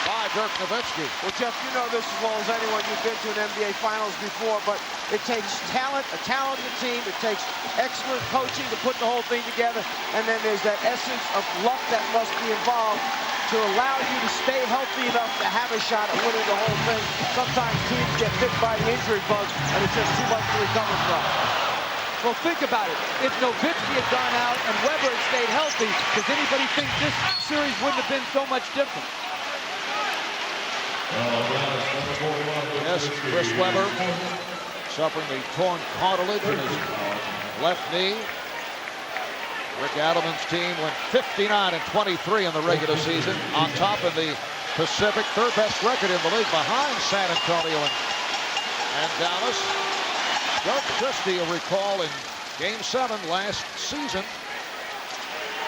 by Dirk Nowitzki. Well, Jeff, you know this as well as anyone. You've been to an NBA Finals before, but it takes talent, a talented team. It takes excellent coaching to put the whole thing together, and then there's that essence of luck that must be involved to allow you to stay healthy enough to have a shot at winning the whole thing. Sometimes teams get bit by the injury bug, and it's just too much to recover from. Well, think about it. If Nowitzki had gone out and Webber had stayed healthy, does anybody think this series wouldn't have been so much different? Yes, Chris Webber suffering the torn cartilage in his left knee. Rick Adelman's team went 59-23 in the regular season, on top of the Pacific, third best record in the league behind San Antonio and Dallas. Dirk Nowitzki, you'll recall, in Game 7 last season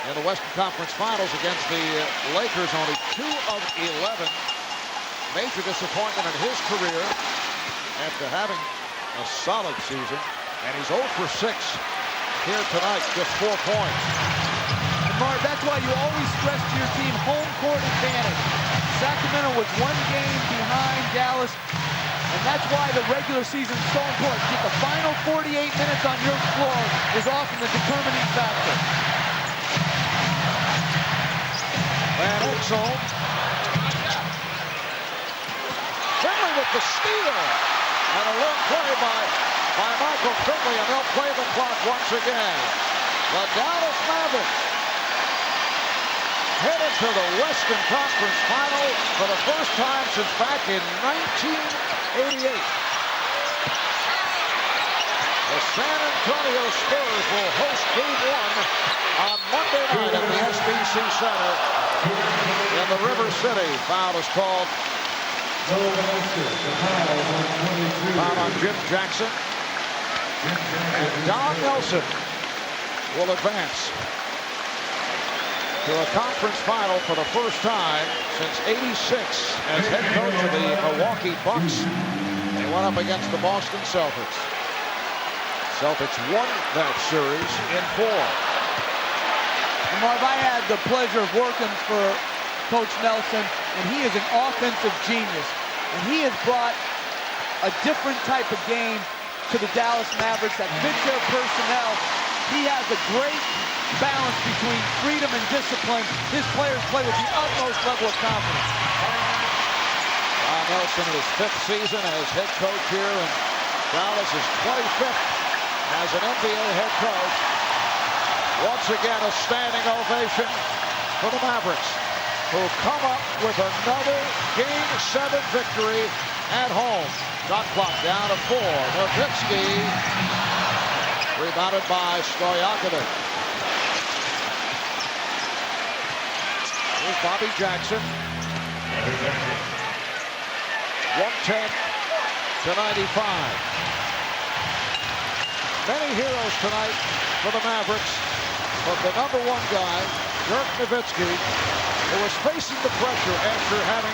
in the Western Conference Finals against the Lakers, only 2 of 11. Major disappointment in his career after having a solid season, and he's 0 for 6 here tonight, just 4 points. And Mark, that's why you always stress to your team home court advantage. Sacramento was 1 game behind Dallas, and that's why the regular season is so important. Get the final 48 minutes on your floor is often the determining factor. Van Exel. Finley with the steal. And a long play by Michael Finley, and they'll play the clock once again. The Dallas Mavericks headed to the Western Conference Final for the first time since back in 1988. The San Antonio Spurs will host Game 1 on Monday night at the SBC Center in the River City. Foul is called. Foul on Jim Jackson. And Don Nelson will advance to a conference final for the first time since '86 as head coach of the Milwaukee Bucks. They went up against the Boston Celtics. Celtics won that series in 4. And Marv, I had the pleasure of working for Coach Nelson, and he is an offensive genius. And he has brought a different type of game to the Dallas Mavericks that fits their personnel. He has a great balance between freedom and discipline. His players play with the utmost level of confidence. Don Nelson in his 5th season as head coach here, and Dallas is 25th as an NBA head coach. Once again, a standing ovation for the Mavericks, who come up with another Game 7 victory at home. Shot clock down to 4. Nowitzki, rebounded by Stojakovic. Here's Bobby Jackson. 110 to 95. Many heroes tonight for the Mavericks, but the #1 guy, Dirk Nowitzki, who was facing the pressure after having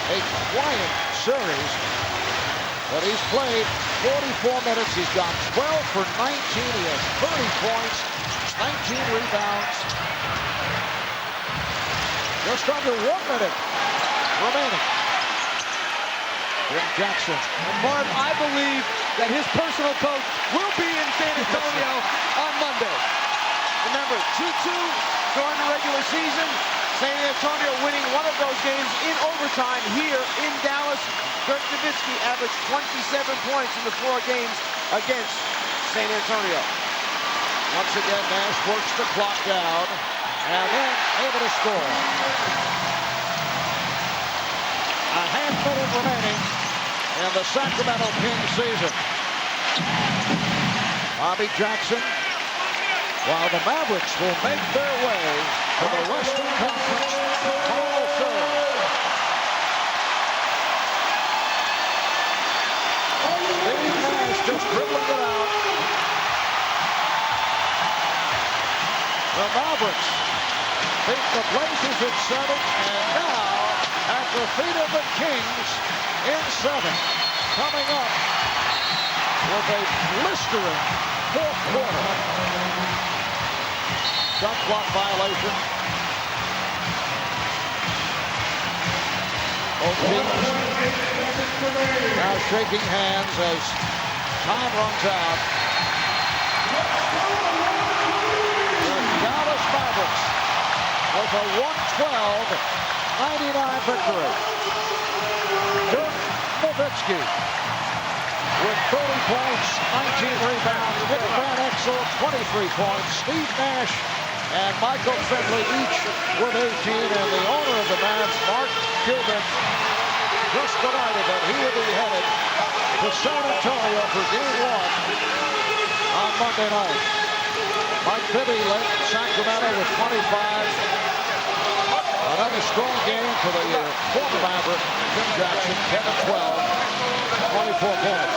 a quiet series, but he's played 44 minutes. He's gone 12 for 19. He has 30 points, 19 rebounds. Just under 1 minute remaining. Jim Jackson. And Marv, I believe that his personal coach will be in San Antonio on Monday. Remember, 2-2 during the regular season. San Antonio winning one of those games in overtime here in Dallas. Dirk Nowitzki averaged 27 points in the 4 games against San Antonio. Once again, Nash works the clock down and then able to score. A half minute remaining in the Sacramento Kings season. Bobby Jackson, while the Mavericks will make their way to the Western Conference Final Series. Steve Nash just dribbling it out. The Mavericks beat the Blazers in 7, and now at the feet of the Kings in 7. Coming up with a blistering 4th quarter. Shot clock violation. Both teams now shaking hands as time runs out. The Dallas Mavericks with a 112-99 victory. Dirk Nowitzki with 30 points, 19 rebounds. Nick Van Exel, 23 points. Steve Nash and Michael Finley each with 18. And the owner of the Mavs, Mark Cuban, just delighted that he will be headed to San Antonio for Game 1 on Monday night. Mike Bibby led Sacramento with 25. Another strong game for the former Maverick, Jim Jackson, 10 and 12, 24 points.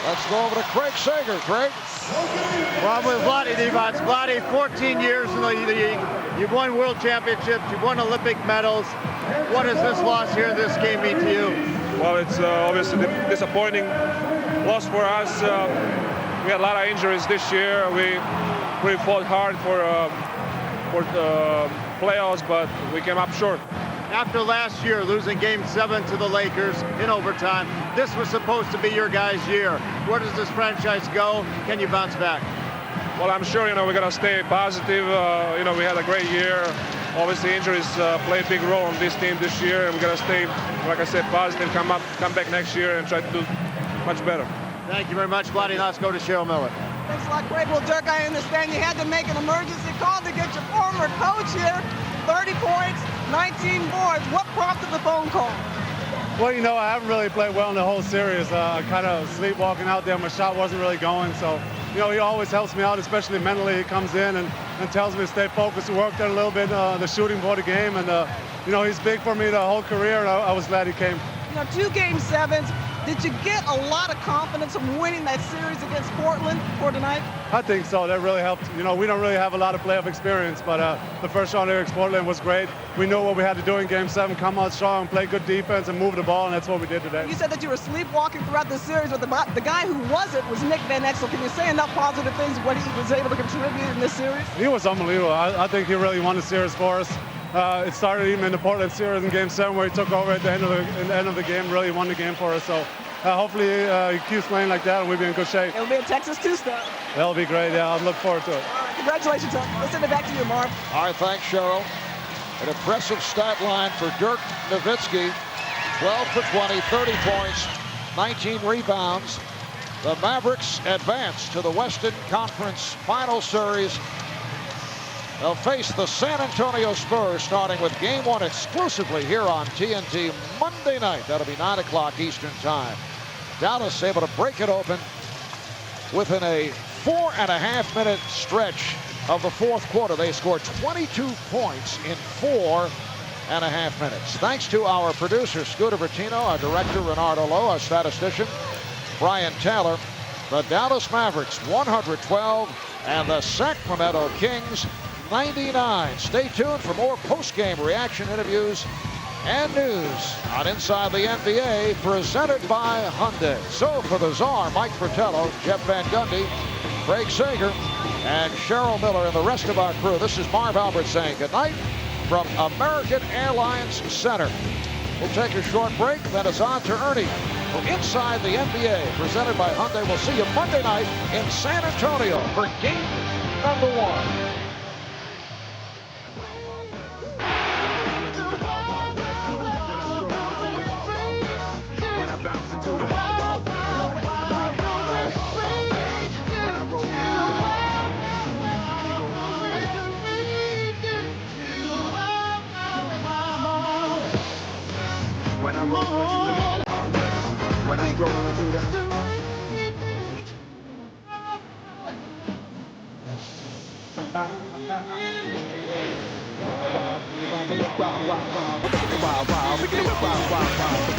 Let's go over to Craig Sager. Craig? Well, I'm with Vlade Divac. Vlade, 14 years in the league. You've won world championships. You've won Olympic medals. What does this loss here, this game mean to you? Well, it's obviously disappointing loss for us. We had a lot of injuries this year. We fought hard for the playoffs, but we came up short. After last year, losing Game 7 to the Lakers in overtime, this was supposed to be your guys' year. Where does this franchise go? Can you bounce back? Well, I'm sure, we're going to stay positive. We had a great year. Obviously, injuries play a big role on this team this year, and we're going to stay, like I said, positive, come back next year and try to do much better. Thank you very much, Vlade. Now let's go to Cheryl Miller. Thanks a lot, Craig. Well, Dirk, I understand you had to make an emergency call to get your former coach here. 30 points, 19 boards. What prompted the phone call? Well, I haven't really played well in the whole series. I kind of sleepwalking out there. My shot wasn't really going. So, he always helps me out, especially mentally. He comes in and tells me to stay focused and worked on a little bit the shooting for the game. And, he's big for me the whole career, and I was glad he came. 2 Game 7s. Did you get a lot of confidence from winning that series against Portland for tonight? I think so. That really helped. We don't really have a lot of playoff experience, but the first round here against Portland was great. We knew what we had to do in Game 7, come out strong, play good defense, and move the ball, and that's what we did today. You said that you were sleepwalking throughout the series, but the guy who wasn't was Nick Van Exel. Can you say enough positive things what he was able to contribute in this series? He was unbelievable. I think he really won the series for us. It started even in the Portland series in Game 7 where he took over at the end of the game, really won the game for us. So hopefully he keeps playing like that and we'll be in good shape. It'll be a Texas two-step. That'll be great. Yeah, I'll look forward to it. Congratulations, Let's send it back to you, Marv. All right, thanks, Cheryl. An impressive stat line for Dirk Nowitzki. 12 for 20, 30 points, 19 rebounds. The Mavericks advance to the Western Conference Final Series. They'll face the San Antonio Spurs starting with Game 1 exclusively here on TNT Monday night. That'll be 9 o'clock Eastern Time. Dallas able to break it open within a 4.5-minute stretch of the fourth quarter. They scored 22 points in 4.5 minutes. Thanks to our producer, Scooter Bertino, our director, Renardo Lowe, our statistician, Brian Taylor. The Dallas Mavericks, 112, and the Sacramento Kings, 99. Stay tuned for more post-game reaction interviews and news on Inside the NBA, presented by Hyundai. So for the Czar, Mike Fratello, Jeff Van Gundy, Craig Sager, and Cheryl Miller, and the rest of our crew, this is Marv Albert saying goodnight from American Airlines Center. We'll take a short break, then it's on to Ernie for Inside the NBA, presented by Hyundai. We'll see you Monday night in San Antonio for game number 1. When I roll through the wow, wow, wow, wow, wow, wow, wow, wow, wow, wow.